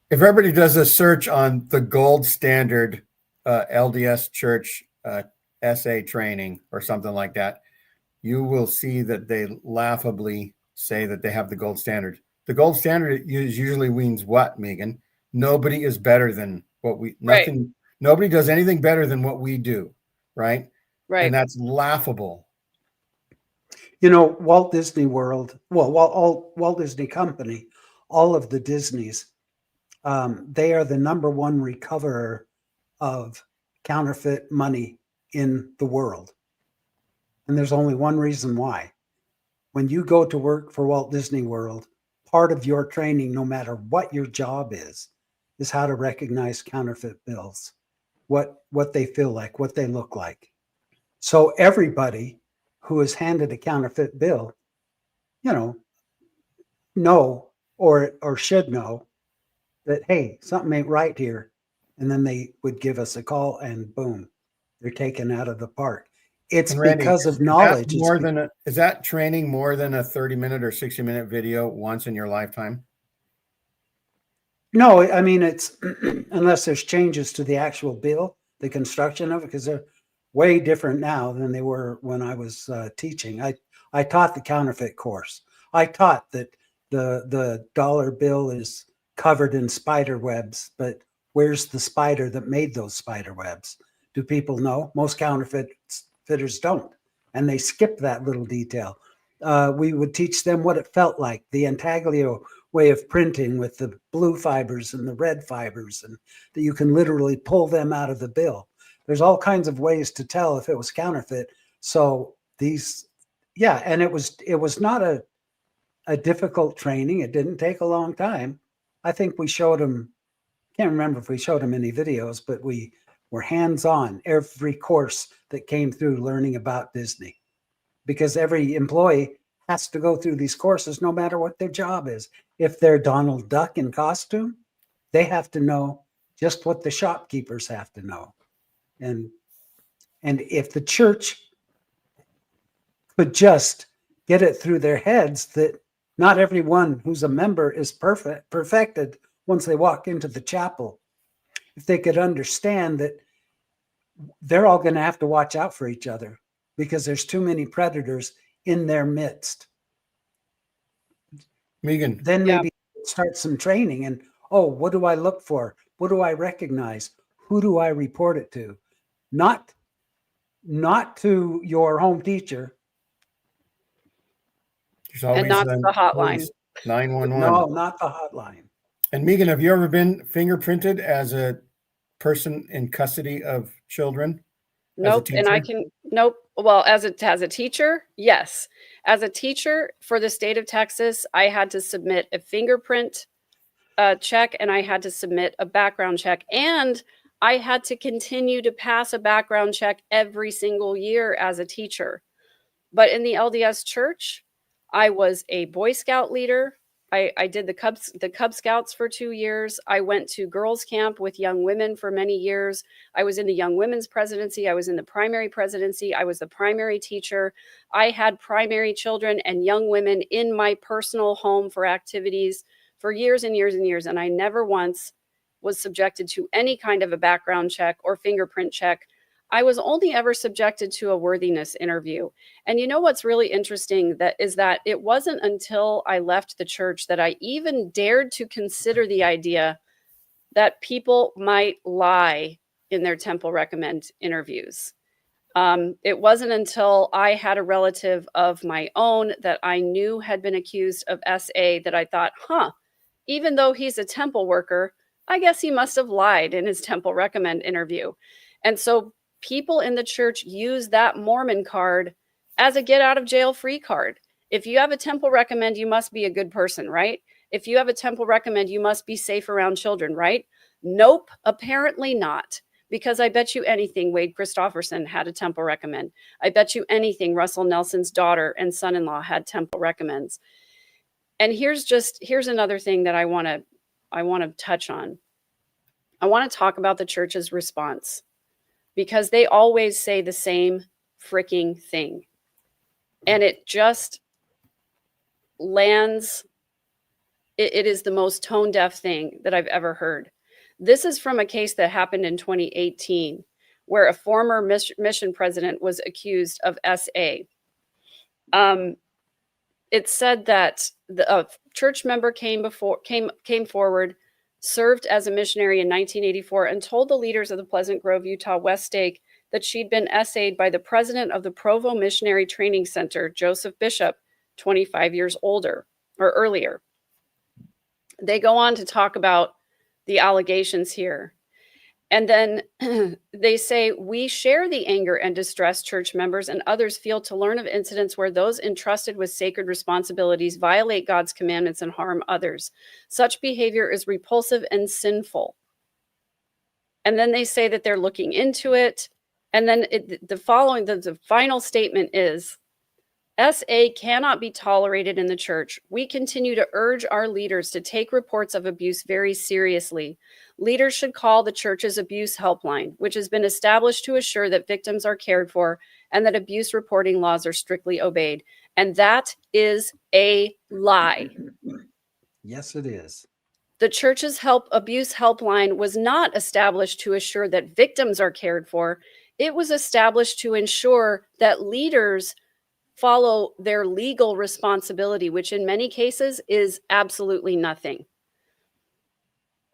If everybody does a search on the gold standard LDS Church SA training or something like that, you will see that they laughably say that they have the gold standard. The gold standard usually means what, Megan? Nobody is better than what we, nothing, nobody does anything better than what we do, right? Right. And that's laughable. Walt Disney World, Walt Disney Company, all of the Disneys, they are the number one recoverer of counterfeit money in the world. And there's only one reason why. When you go to work for Walt Disney World, part of your training, no matter what your job is how to recognize counterfeit bills, what they feel like, what they look like. So everybody who is handed a counterfeit bill, know or should know that, hey, something ain't right here. And then they would give us a call and boom, they're taken out of the park. It's And Randy, because of knowledge. Is that training more than a 30-minute or 60-minute video once in your lifetime? No, I mean, it's unless there's changes to the actual bill, the construction of it, because they're way different now than they were when I was teaching. I taught the counterfeit course. I taught that the dollar bill is covered in spider webs, but where's the spider that made those spider webs? Do people know? Most counterfeiters don't, and they skip that little detail. We would teach them what it felt like, the intaglio way of printing with the blue fibers and the red fibers, and that you can literally pull them out of the bill. There's all kinds of ways to tell if it was counterfeit. So and it was not a difficult training. It didn't take a long time. I think we showed them, can't remember if we showed them any videos, but we were hands-on every course that came through learning about Disney, because every employee has to go through these courses no matter what their job is. If they're Donald Duck in costume, they have to know just what the shopkeepers have to know. And if the church could just get it through their heads that not everyone who's a member is perfected once they walk into the chapel, if they could understand that they're all going to have to watch out for each other because there's too many predators in their midst. Megan. Then maybe start some training and, what do I look for? What do I recognize? Who do I report it to? Not to your home teacher. And not the hotline. 911. No, not the hotline. And Megan, have you ever been fingerprinted as a person in custody of children? Nope. Nope. Well, as a teacher, yes. As a teacher for the state of Texas, I had to submit a fingerprint check, and I had to submit a background check, and I had to continue to pass a background check every single year as a teacher. But in the LDS Church, I was a Boy Scout leader. I did the Cub Scouts for 2 years. I went to girls camp with young women for many years. I was in the young women's presidency. I was in the primary presidency. I was the primary teacher. I had primary children and young women in my personal home for activities for years and years and years. And I never once was subjected to any kind of a background check or fingerprint check. I was only ever subjected to a worthiness interview. And you know what's really interesting is that it wasn't until I left the church that I even dared to consider the idea that people might lie in their temple recommend interviews. It wasn't until I had a relative of my own that I knew had been accused of SA that I thought, even though he's a temple worker, I guess he must have lied in his temple recommend interview. And so people in the church use that Mormon card as a get out of jail free card. If you have a temple recommend, you must be a good person, right? If you have a temple recommend, you must be safe around children, right? Nope, apparently not. Because I bet you anything, Wade Kristofferson had a temple recommend. I bet you anything, Russell Nelson's daughter and son-in-law had temple recommends. And here's another thing that I want to touch on. I want to talk about the church's response, because they always say the same freaking thing. And it just lands, it is the most tone deaf thing that I've ever heard. This is from a case that happened in 2018, where a former mission president was accused of SA. It said that a church member came forward, served as a missionary in 1984, and told the leaders of the Pleasant Grove, Utah West Stake that she'd been SA'd by the president of the Provo Missionary Training Center, Joseph Bishop, 25 years older or earlier. They go on to talk about the allegations here. And then they say, we share the anger and distress church members and others feel to learn of incidents where those entrusted with sacred responsibilities violate God's commandments and harm others. Such behavior is repulsive and sinful. And then they say that they're looking into it. And then the final statement is, SA cannot be tolerated in the church. We continue to urge our leaders to take reports of abuse very seriously. Leaders should call the church's abuse helpline, which has been established to assure that victims are cared for and that abuse reporting laws are strictly obeyed. And that is a lie. Yes, it is. The church's abuse helpline was not established to assure that victims are cared for. It was established to ensure that leaders follow their legal responsibility, which in many cases is absolutely nothing.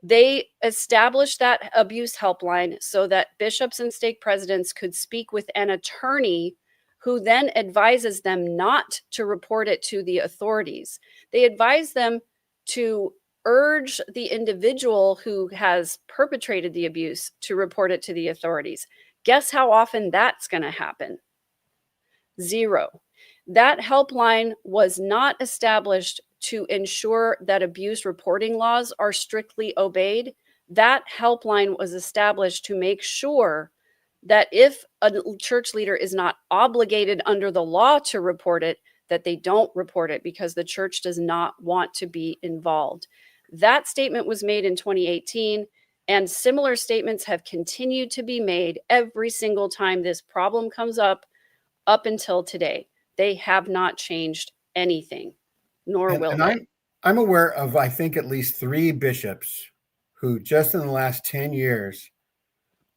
They established that abuse helpline so that bishops and stake presidents could speak with an attorney who then advises them not to report it to the authorities. They advise them to urge the individual who has perpetrated the abuse to report it to the authorities. Guess how often that's going to happen? 0. That helpline was not established to ensure that abuse reporting laws are strictly obeyed. That helpline was established to make sure that if a church leader is not obligated under the law to report it, that they don't report it because the church does not want to be involved. That statement was made in 2018, and similar statements have continued to be made every single time this problem comes up until today. They have not changed anything, nor will they. I'm aware of, I think, at least 3 bishops who just in the last 10 years,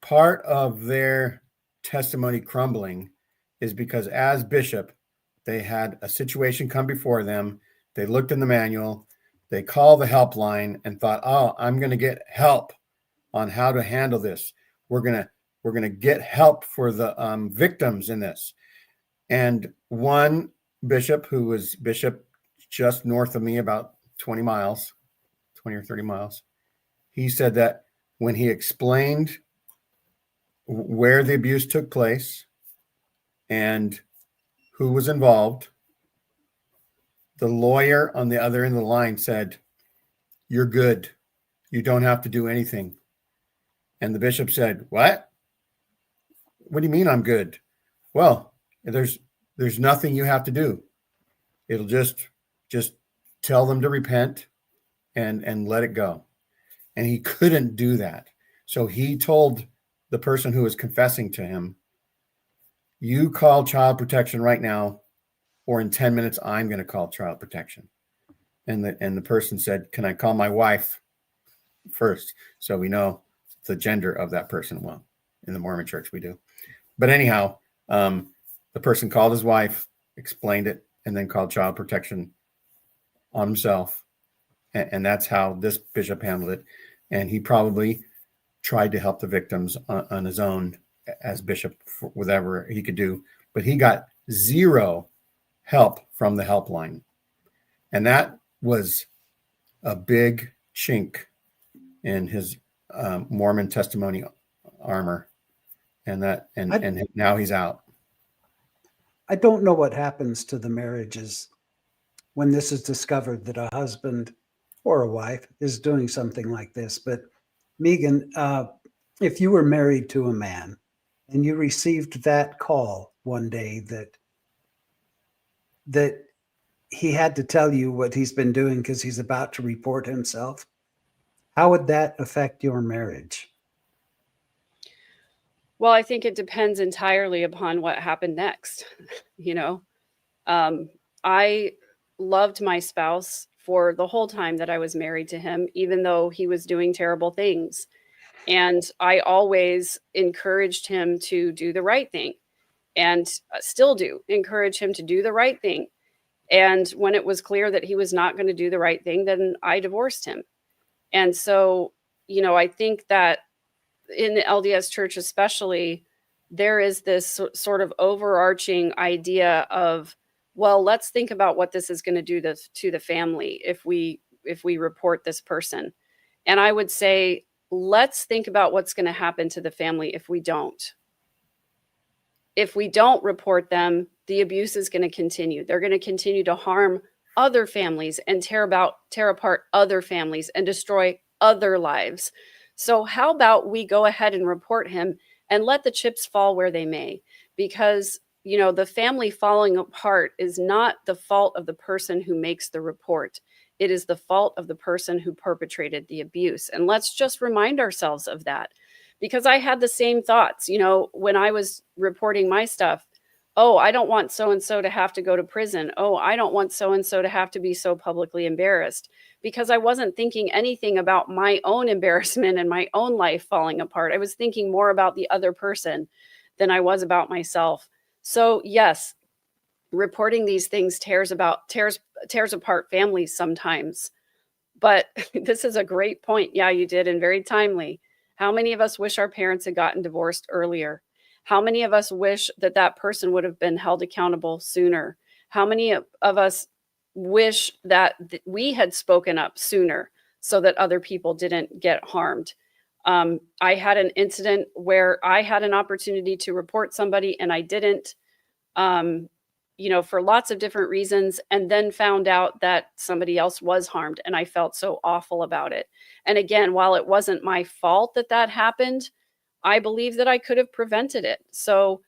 part of their testimony crumbling is because as bishop, they had a situation come before them. They looked in the manual, they called the helpline and thought, oh, I'm going to get help on how to handle this. We're going to get help for the victims in this. And one bishop who was bishop just north of me, about 20 or 30 miles, he said that when he explained where the abuse took place and who was involved, the lawyer on the other end of the line said, "You're good. You don't have to do anything." And the bishop said, "What? What do you mean I'm good?" "Well, there's nothing you have to do. It'll just tell them to repent and let it go." And he couldn't do that. So he told the person who was confessing to him, "You call child protection right now, or in 10 minutes, I'm going to call child protection." And the person said, "Can I call my wife first?" So we know the gender of that person. Well, in the Mormon Church, we do. But anyhow, the person called his wife, explained it, and then called child protection on himself. And that's how this bishop handled it. And he probably tried to help the victims on his own as bishop for whatever he could do. But he got 0 help from the helpline. And that was a big chink in his Mormon testimony armor. And now he's out. I don't know what happens to the marriages when this is discovered that a husband or a wife is doing something like this. But Megan, if you were married to a man and you received that call one day that he had to tell you what he's been doing because he's about to report himself, how would that affect your marriage? Well, I think it depends entirely upon what happened next. I loved my spouse for the whole time that I was married to him, even though he was doing terrible things. And I always encouraged him to do the right thing, and still do encourage him to do the right thing. And when it was clear that he was not going to do the right thing, then I divorced him. And so, I think that in the LDS Church especially, there is this sort of overarching idea of, well, let's think about what this is going to do to the family if we report this person. And I would say let's think about what's going to happen to the family if we don't. If we don't report them, the abuse is going to continue. They're going to continue to harm other families and tear apart other families and destroy other lives. So how about we go ahead and report him and let the chips fall where they may? Because, you know, the family falling apart is not the fault of the person who makes the report. It is the fault of the person who perpetrated the abuse. And let's just remind ourselves of that. Because I had the same thoughts, you know, when I was reporting my stuff. Oh, I don't want so-and-so to have to go to prison. Oh, I don't want so-and-so to have to be so publicly embarrassed, because I wasn't thinking anything about my own embarrassment and my own life falling apart. I was thinking more about the other person than I was about myself. So yes, reporting these things tears apart families sometimes. But this is a great point. Yeah, you did, and very timely. How many of us wish our parents had gotten divorced earlier? How many of us wish that that person would have been held accountable sooner? How many of us wish that we had spoken up sooner so that other people didn't get harmed? I had an incident where I had an opportunity to report somebody and I didn't, you know, for lots of different reasons, and then found out that somebody else was harmed, and I felt so awful about it. And again, while it wasn't my fault that that happened, I believe that I could have prevented it. So,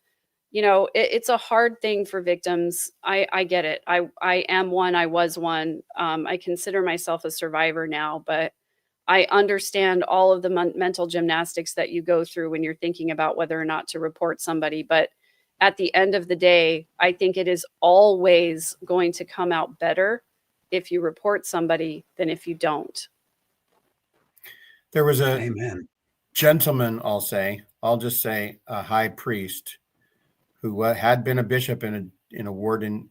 you know, it's a hard thing for victims. I get it. I am one. I was one. I consider myself a survivor now, but I understand all of the mental gymnastics that you go through when you're thinking about whether or not to report somebody. But at the end of the day, I think it is always going to come out better if you report somebody than if you don't. There was a Amen. gentleman, I'll just say a high priest who had been a bishop in a ward in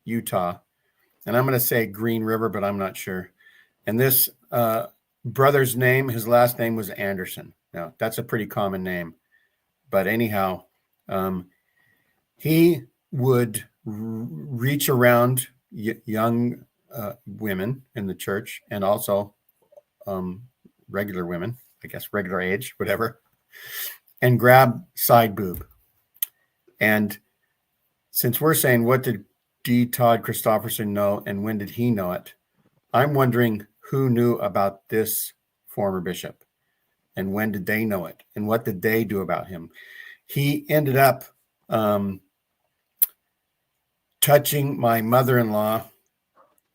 Utah. And I'm going to say Green River, but I'm not sure. And this brother's name, his last name was Anderson. Now, that's a pretty common name. But anyhow, he would reach around young women in the church, and also regular women, I guess, regular age, whatever, and grab side boob. And since we're saying, what did Todd Kristofferson know and when did he know it? I'm wondering who knew about this former bishop and when did they know it and what did they do about him? He ended up touching my mother-in-law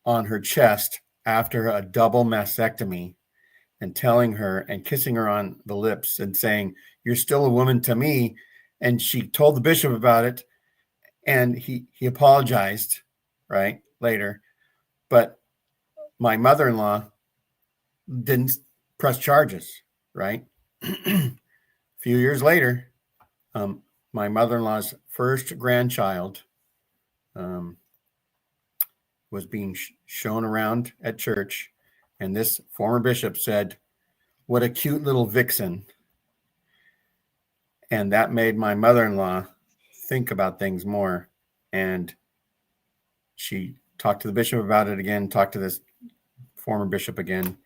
on her chest after a double mastectomy and telling her and kissing her on the lips and saying, "You're still a woman to me." And she told the bishop about it, and he apologized, right, later. But my mother-in-law didn't press charges, right? A few years later, my mother-in-law's first grandchild was being shown around at church, and this former bishop said, "What a cute little vixen." And that made my mother-in-law think about things more. And she talked to the bishop about it again, talked to this former bishop again,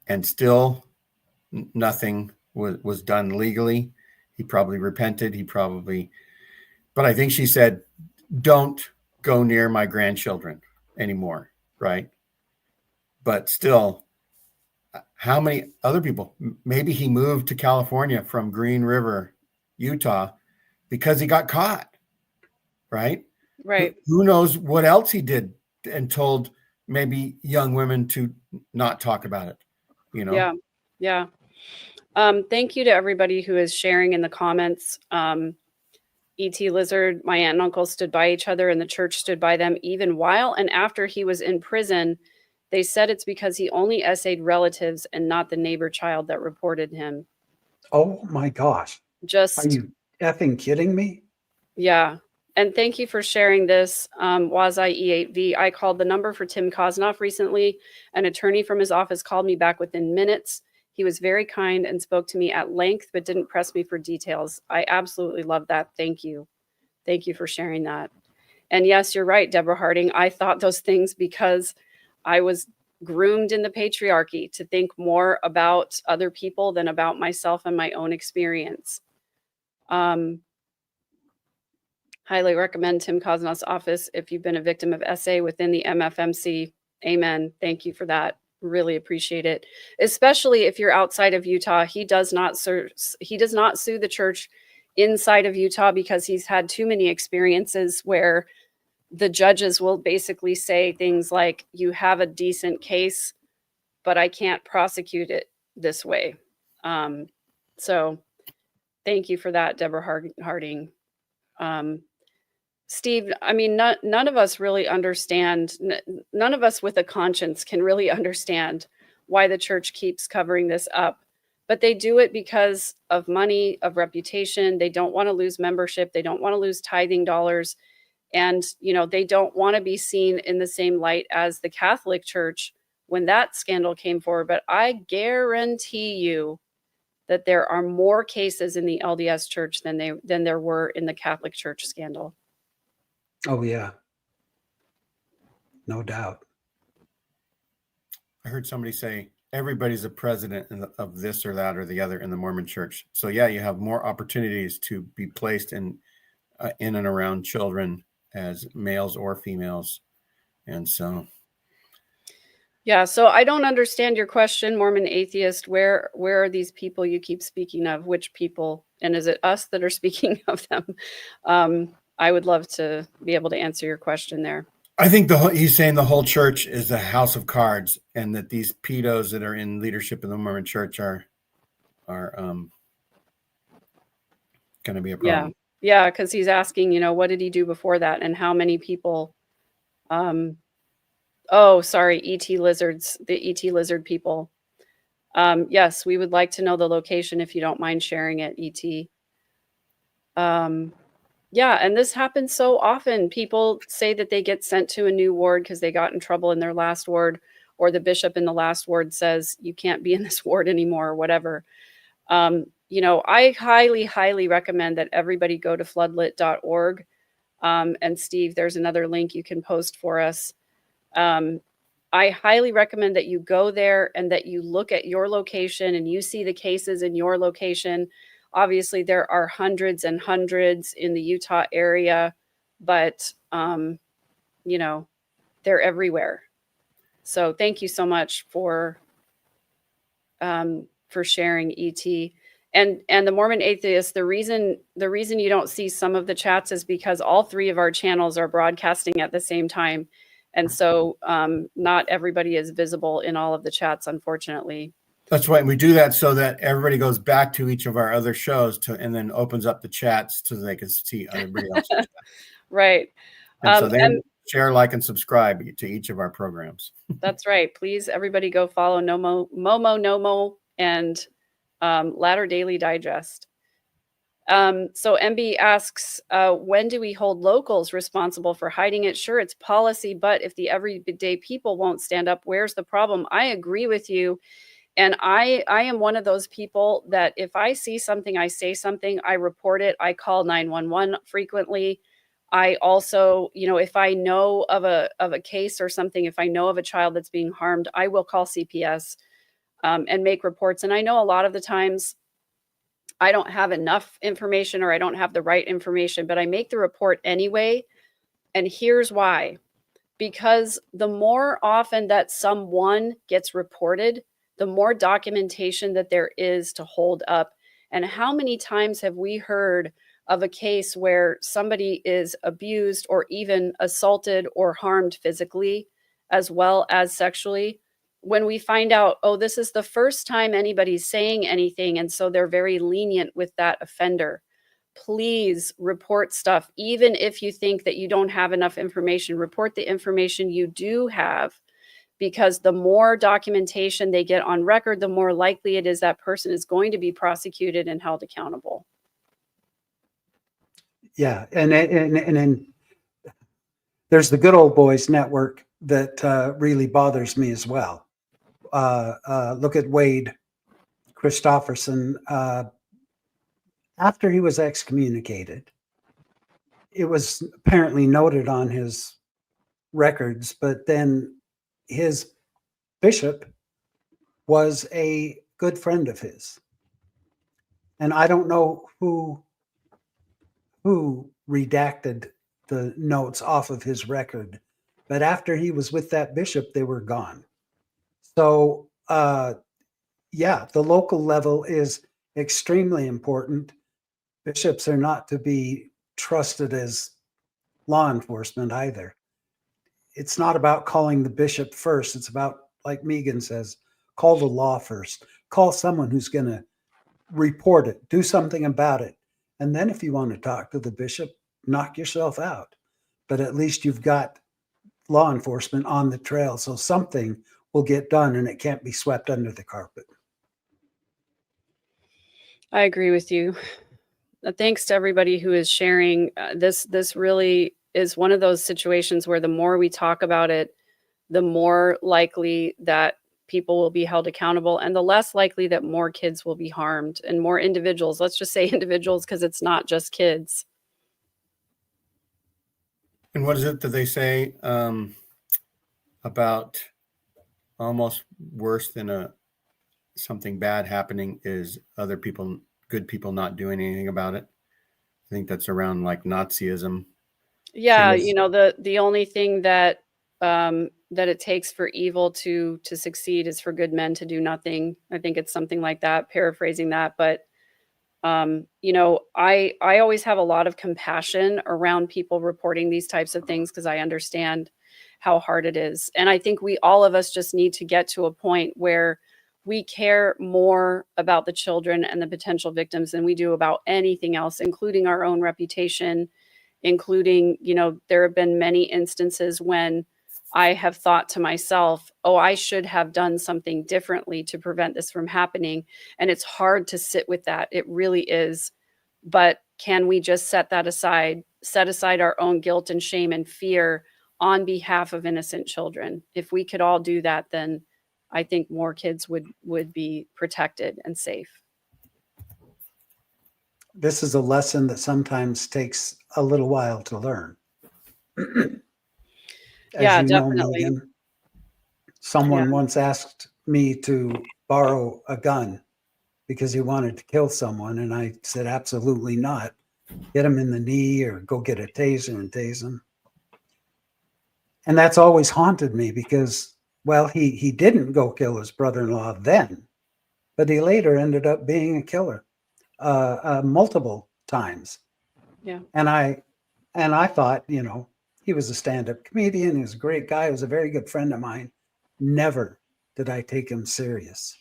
and still nothing was done legally. He probably repented. But I think she said, "Don't go near my grandchildren anymore," right? But still, how many other people? Maybe he moved to California from Green River, Utah, because he got caught, right? Right. Who knows what else he did and told maybe young women to not talk about it, you know? Yeah. Yeah. Thank you to everybody who is sharing in the comments. E.T. Lizard, my aunt and uncle stood by each other and the church stood by them even while and after he was in prison. They said it's because he only essayed relatives and not the neighbor child that reported him. Oh my gosh. Just, Are you effing kidding me? yeah. And thank you for sharing this, Wazai E8V. I called the number for Tim Kosnoff recently. An attorney from his office called me back within minutes. He was very kind and spoke to me at length, but didn't press me for details. I absolutely love that. Thank you. Thank you for sharing that. And yes, you're right, Deborah Harding. I thought those things because I was groomed in the patriarchy to think more about other people than about myself and my own experience. Highly recommend Tim Kosnoff's office if you've been a victim of SA within the MFMC. Amen. Thank you for that. Really appreciate it. Especially if you're outside of Utah. He does not sue the church inside of Utah because he's had too many experiences where the judges will basically say things like, you have a decent case, but I can't prosecute it this way. So thank you for that, Deborah Harding. Steve, I mean, none of us really understand, none of us with a conscience can really understand why the church keeps covering this up. But they do it because of money, of reputation. They don't want to lose membership. They don't want to lose tithing dollars. And, you know, they don't want to be seen in the same light as the Catholic Church when that scandal came forward. But I guarantee you that there are more cases in the LDS Church than there were in the Catholic Church scandal. Oh, yeah. No doubt. I heard somebody say everybody's a president of this or that or the other in the Mormon Church. So yeah, you have more opportunities to be placed in and around children as males or females. And so. Yeah, so I don't understand your question, Mormon atheist. Where are these people you keep speaking of? Which people? And is it us that are speaking of them? I would love to be able to answer your question there. I think he's saying the whole church is a house of cards, and that these pedos that are in leadership in the Mormon Church are going to be a problem. Yeah, because he's asking, you know, what did he do before that, and how many people? Oh, sorry, ET lizards, the ET lizard people. Yes, we would like to know the location if you don't mind sharing it, ET. Yeah, and this happens so often. People say that they get sent to a new ward because they got in trouble in their last ward, or the bishop in the last ward says, you can't be in this ward anymore, or whatever. You know, I highly, highly recommend that everybody go to floodlit.org. And Steve, there's another link you can post for us. I highly recommend that you go there and that you look at your location and you see the cases in your location. Obviously, there are hundreds and hundreds in the Utah area, but, you know, they're everywhere. So thank you so much for sharing, ET. And the Mormon atheist, the reason you don't see some of the chats is because all three of our channels are broadcasting at the same time. And so not everybody is visible in all of the chats, unfortunately. That's right. And we do that so that everybody goes back to each of our other shows and then opens up the chats so they can see everybody else's. Right. And so they share, like, and subscribe to each of our programs. That's right. Please, everybody go follow Momo, and Latter Daily Digest. So MB asks, when do we hold locals responsible for hiding it? Sure, it's policy, but if the everyday people won't stand up, where's the problem? I agree with you. And I am one of those people that if I see something, I say something, I report it, I call 911 frequently. I also, you know, if I know of a case or something, if I know of a child that's being harmed, I will call CPS and make reports. And I know a lot of the times I don't have enough information or I don't have the right information, but I make the report anyway. And here's why. Because the more often that someone gets reported, the more documentation that there is to hold up. And how many times have we heard of a case where somebody is abused or even assaulted or harmed physically as well as sexually? When we find out, oh, this is the first time anybody's saying anything, and so they're very lenient with that offender. Please report stuff. Even if you think that you don't have enough information, report the information you do have, because the more documentation they get on record, the more likely it is that person is going to be prosecuted and held accountable. Yeah, and then there's the Good Old Boys Network that really bothers me as well. Look at Wade Kristofferson. After he was excommunicated, it was apparently noted on his records, but then his bishop was a good friend of his. And I don't know who redacted the notes off of his record, but after he was with that bishop, they were gone. So, yeah, the local level is extremely important. Bishops are not to be trusted as law enforcement either. It's not about calling the bishop first. It's about, like Megan says, call the law first. Call someone who's going to report it, do something about it. And then if you want to talk to the bishop, knock yourself out. But at least you've got law enforcement on the trail, so something will get done and it can't be swept under the carpet. I agree with you. Thanks to everybody who is sharing. This really is one of those situations where the more we talk about it, the more likely that people will be held accountable, and the less likely that more kids will be harmed and more individuals. Let's just say individuals, because it's not just kids. And what is it that they say about almost worse than something bad happening is other people, good people, not doing anything about it? I think that's around like Nazism. Yeah, Yes. the only thing that that it takes for evil to succeed is for good men to do nothing. I think it's something like that, paraphrasing that. But I always have a lot of compassion around people reporting these types of things because I understand how hard it is. And I think all of us just need to get to a point where we care more about the children and the potential victims than we do about anything else, including our own reputation, including, there have been many instances when I have thought to myself, oh, I should have done something differently to prevent this from happening. And it's hard to sit with that. It really is. But can we just set aside our own guilt and shame and fear on behalf of innocent children? If we could all do that, then I think more kids would be protected and safe. This is a lesson that sometimes takes a little while to learn. Yeah, As you know, definitely. Megan, someone once asked me to borrow a gun because he wanted to kill someone. And I said, absolutely not. Hit him in the knee or go get a taser and tase him. And that's always haunted me because, well, he didn't go kill his brother-in-law then, but he later ended up being a killer multiple times. Yeah. And I thought, he was a stand-up comedian. He was a great guy. He was a very good friend of mine. Never did I take him serious.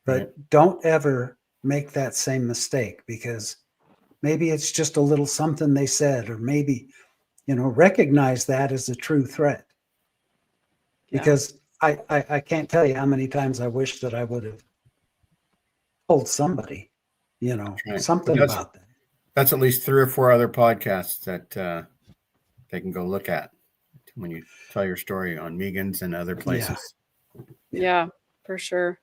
But don't ever make that same mistake, because maybe it's just a little something they said, or maybe, recognize that as a true threat. Yeah. Because I can't tell you how many times I wish that I would have told somebody, something about that. That's at least 3 or 4 other podcasts that they can go look at when you tell your story on Megan's and other places. Yeah, for sure.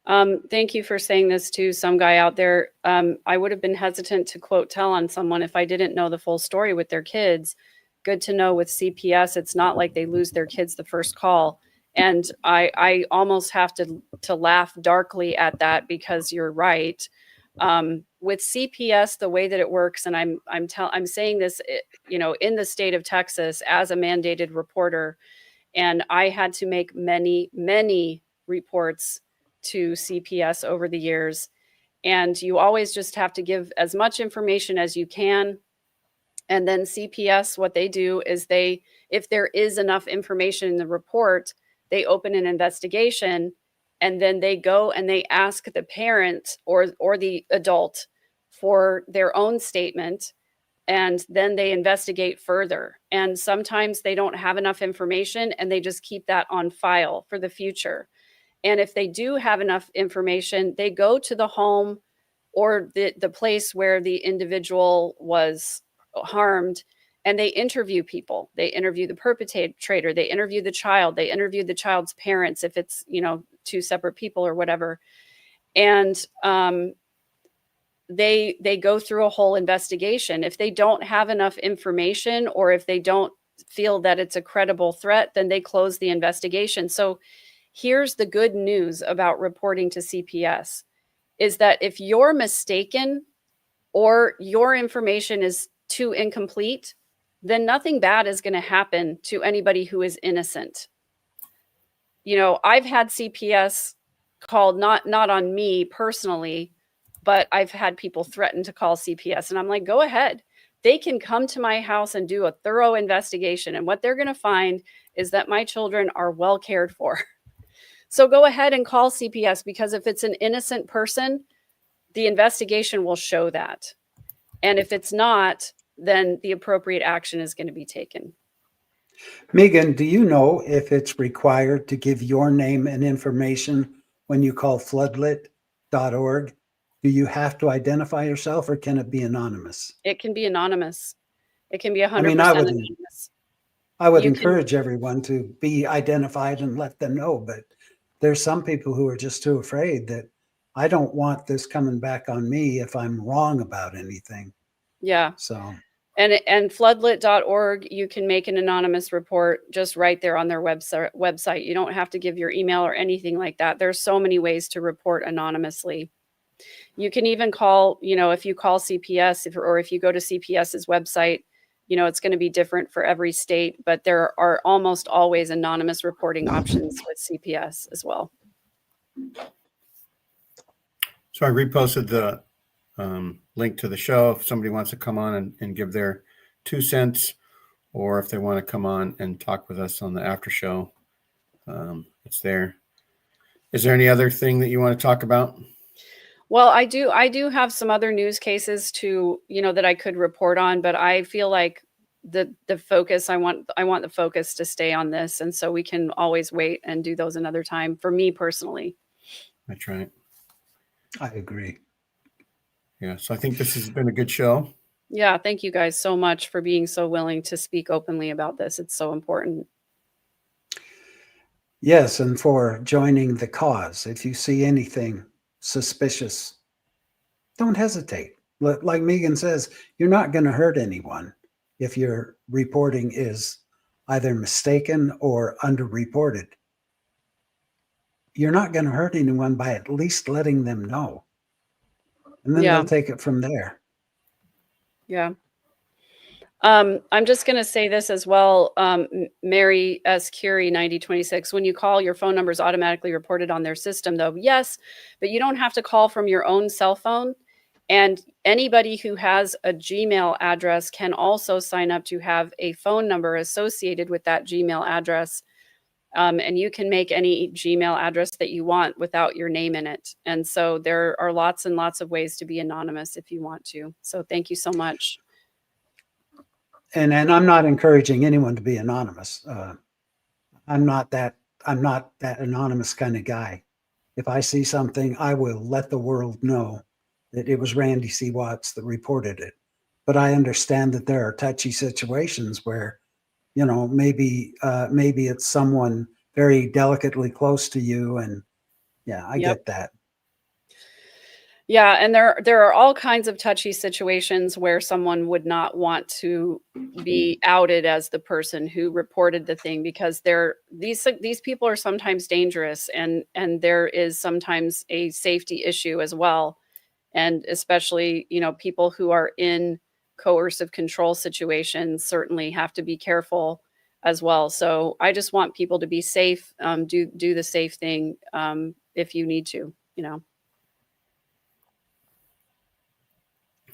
Thank you for saying this to some guy out there. I would have been hesitant to quote tell on someone if I didn't know the full story with their kids. Good to know with CPS, it's not like they lose their kids the first call. And I almost have to laugh darkly at that, because you're right. With CPS, the way that it works, and I'm saying this, in the state of Texas as a mandated reporter, and I had to make many, many reports to CPS over the years. And you always just have to give as much information as you can. And then CPS, what they do is if there is enough information in the report, they open an investigation, and then they go and they ask the parent or the adult for their own statement, and then they investigate further. And sometimes they don't have enough information, and they just keep that on file for the future. And if they do have enough information, they go to the home or the place where the individual was harmed, and they interview people. They interview the perpetrator, they interview the child, they interview the child's parents, if it's, 2 separate people or whatever. And they go through a whole investigation. If they don't have enough information, or if they don't feel that it's a credible threat, then they close the investigation. So here's the good news about reporting to CPS, is that if you're mistaken or your information is too incomplete, then nothing bad is going to happen to anybody who is innocent. You know, I've had CPS called, not on me personally, but I've had people threaten to call CPS, and I'm like, go ahead. They can come to my house and do a thorough investigation, and what they're going to find is that my children are well cared for. So go ahead and call CPS, because if it's an innocent person, the investigation will show that. And if it's not, then the appropriate action is going to be taken. Megan, do you know if it's required to give your name and information when you call floodlit.org? Do you have to identify yourself, or can it be anonymous? It can be anonymous. It can be 100% I mean, anonymous. I would You can- encourage everyone to be identified and let them know, but there's some people who are just too afraid that I don't want this coming back on me if I'm wrong about anything. Yeah. So, And floodlit.org, you can make an anonymous report just right there on their website. You don't have to give your email or anything like that. There's so many ways to report anonymously. You can even call, you know, if you call CPS, or if you go to CPS's website, you know, it's going to be different for every state, but there are almost always anonymous reporting options with CPS as well. So I reposted the link to the show if somebody wants to come on and give their 2 cents, or if they want to come on and talk with us on the after show. It's there. Is there any other thing that you want to talk about? Well, I do have some other news cases to, you know, that I could report on, but I feel like the focus, I want the focus to stay on this. And so we can always wait and do those another time, for me personally. That's right. I agree. Yeah. So I think this has been a good show. Yeah. Thank you guys so much for being so willing to speak openly about this. It's so important. Yes, and for joining the cause. If you see anything suspicious, don't hesitate. Like Megan says, you're not going to hurt anyone if your reporting is either mistaken or underreported. You're not going to hurt anyone by at least letting them know. And then they'll take it from there. Yeah. I'm just going to say this as well. Mary S. Curie 9026, when you call, your phone number is automatically reported on their system, though. Yes, but you don't have to call from your own cell phone. And anybody who has a Gmail address can also sign up to have a phone number associated with that Gmail address. And you can make any Gmail address that you want without your name in it. And so there are lots and lots of ways to be anonymous if you want to. So thank you so much. And I'm not encouraging anyone to be anonymous. I'm not that anonymous kind of guy. If I see something, I will let the world know that it was Randy C. Watts that reported it. But I understand that there are touchy situations where, you know, maybe it's someone very delicately close to you, and yeah, I get that. Yeah, and there are all kinds of touchy situations where someone would not want to be outed as the person who reported the thing, because these people are sometimes dangerous, and there is sometimes a safety issue as well. And especially, you know, people who are in coercive control situations certainly have to be careful as well. So I just want people to be safe, do the safe thing if you need to, you know.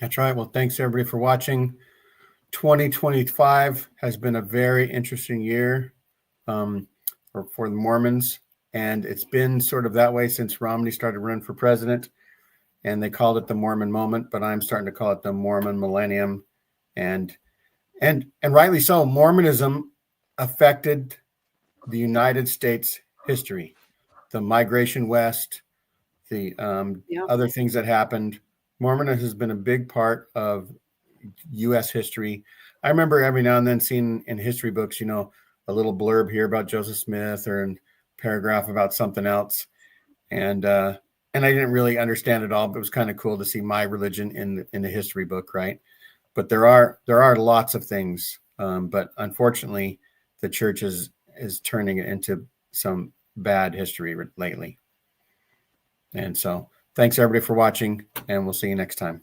That's right. Well, thanks everybody for watching. 2025 has been a very interesting year for the Mormons, and it's been sort of that way since Romney started running for president, and they called it the Mormon moment, but I'm starting to call it the Mormon millennium, and rightly so. Mormonism affected the United States history, the migration west, the other things that happened. Mormonism has been a big part of U.S. history. I remember every now and then seeing in history books, you know, a little blurb here about Joseph Smith, or a paragraph about something else. And I didn't really understand it all, but it was kind of cool to see my religion in the history book, right? But there are lots of things. But unfortunately, the church is turning it into some bad history lately. And so thanks everybody for watching, and we'll see you next time.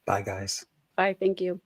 Bye, guys. Bye. Thank you.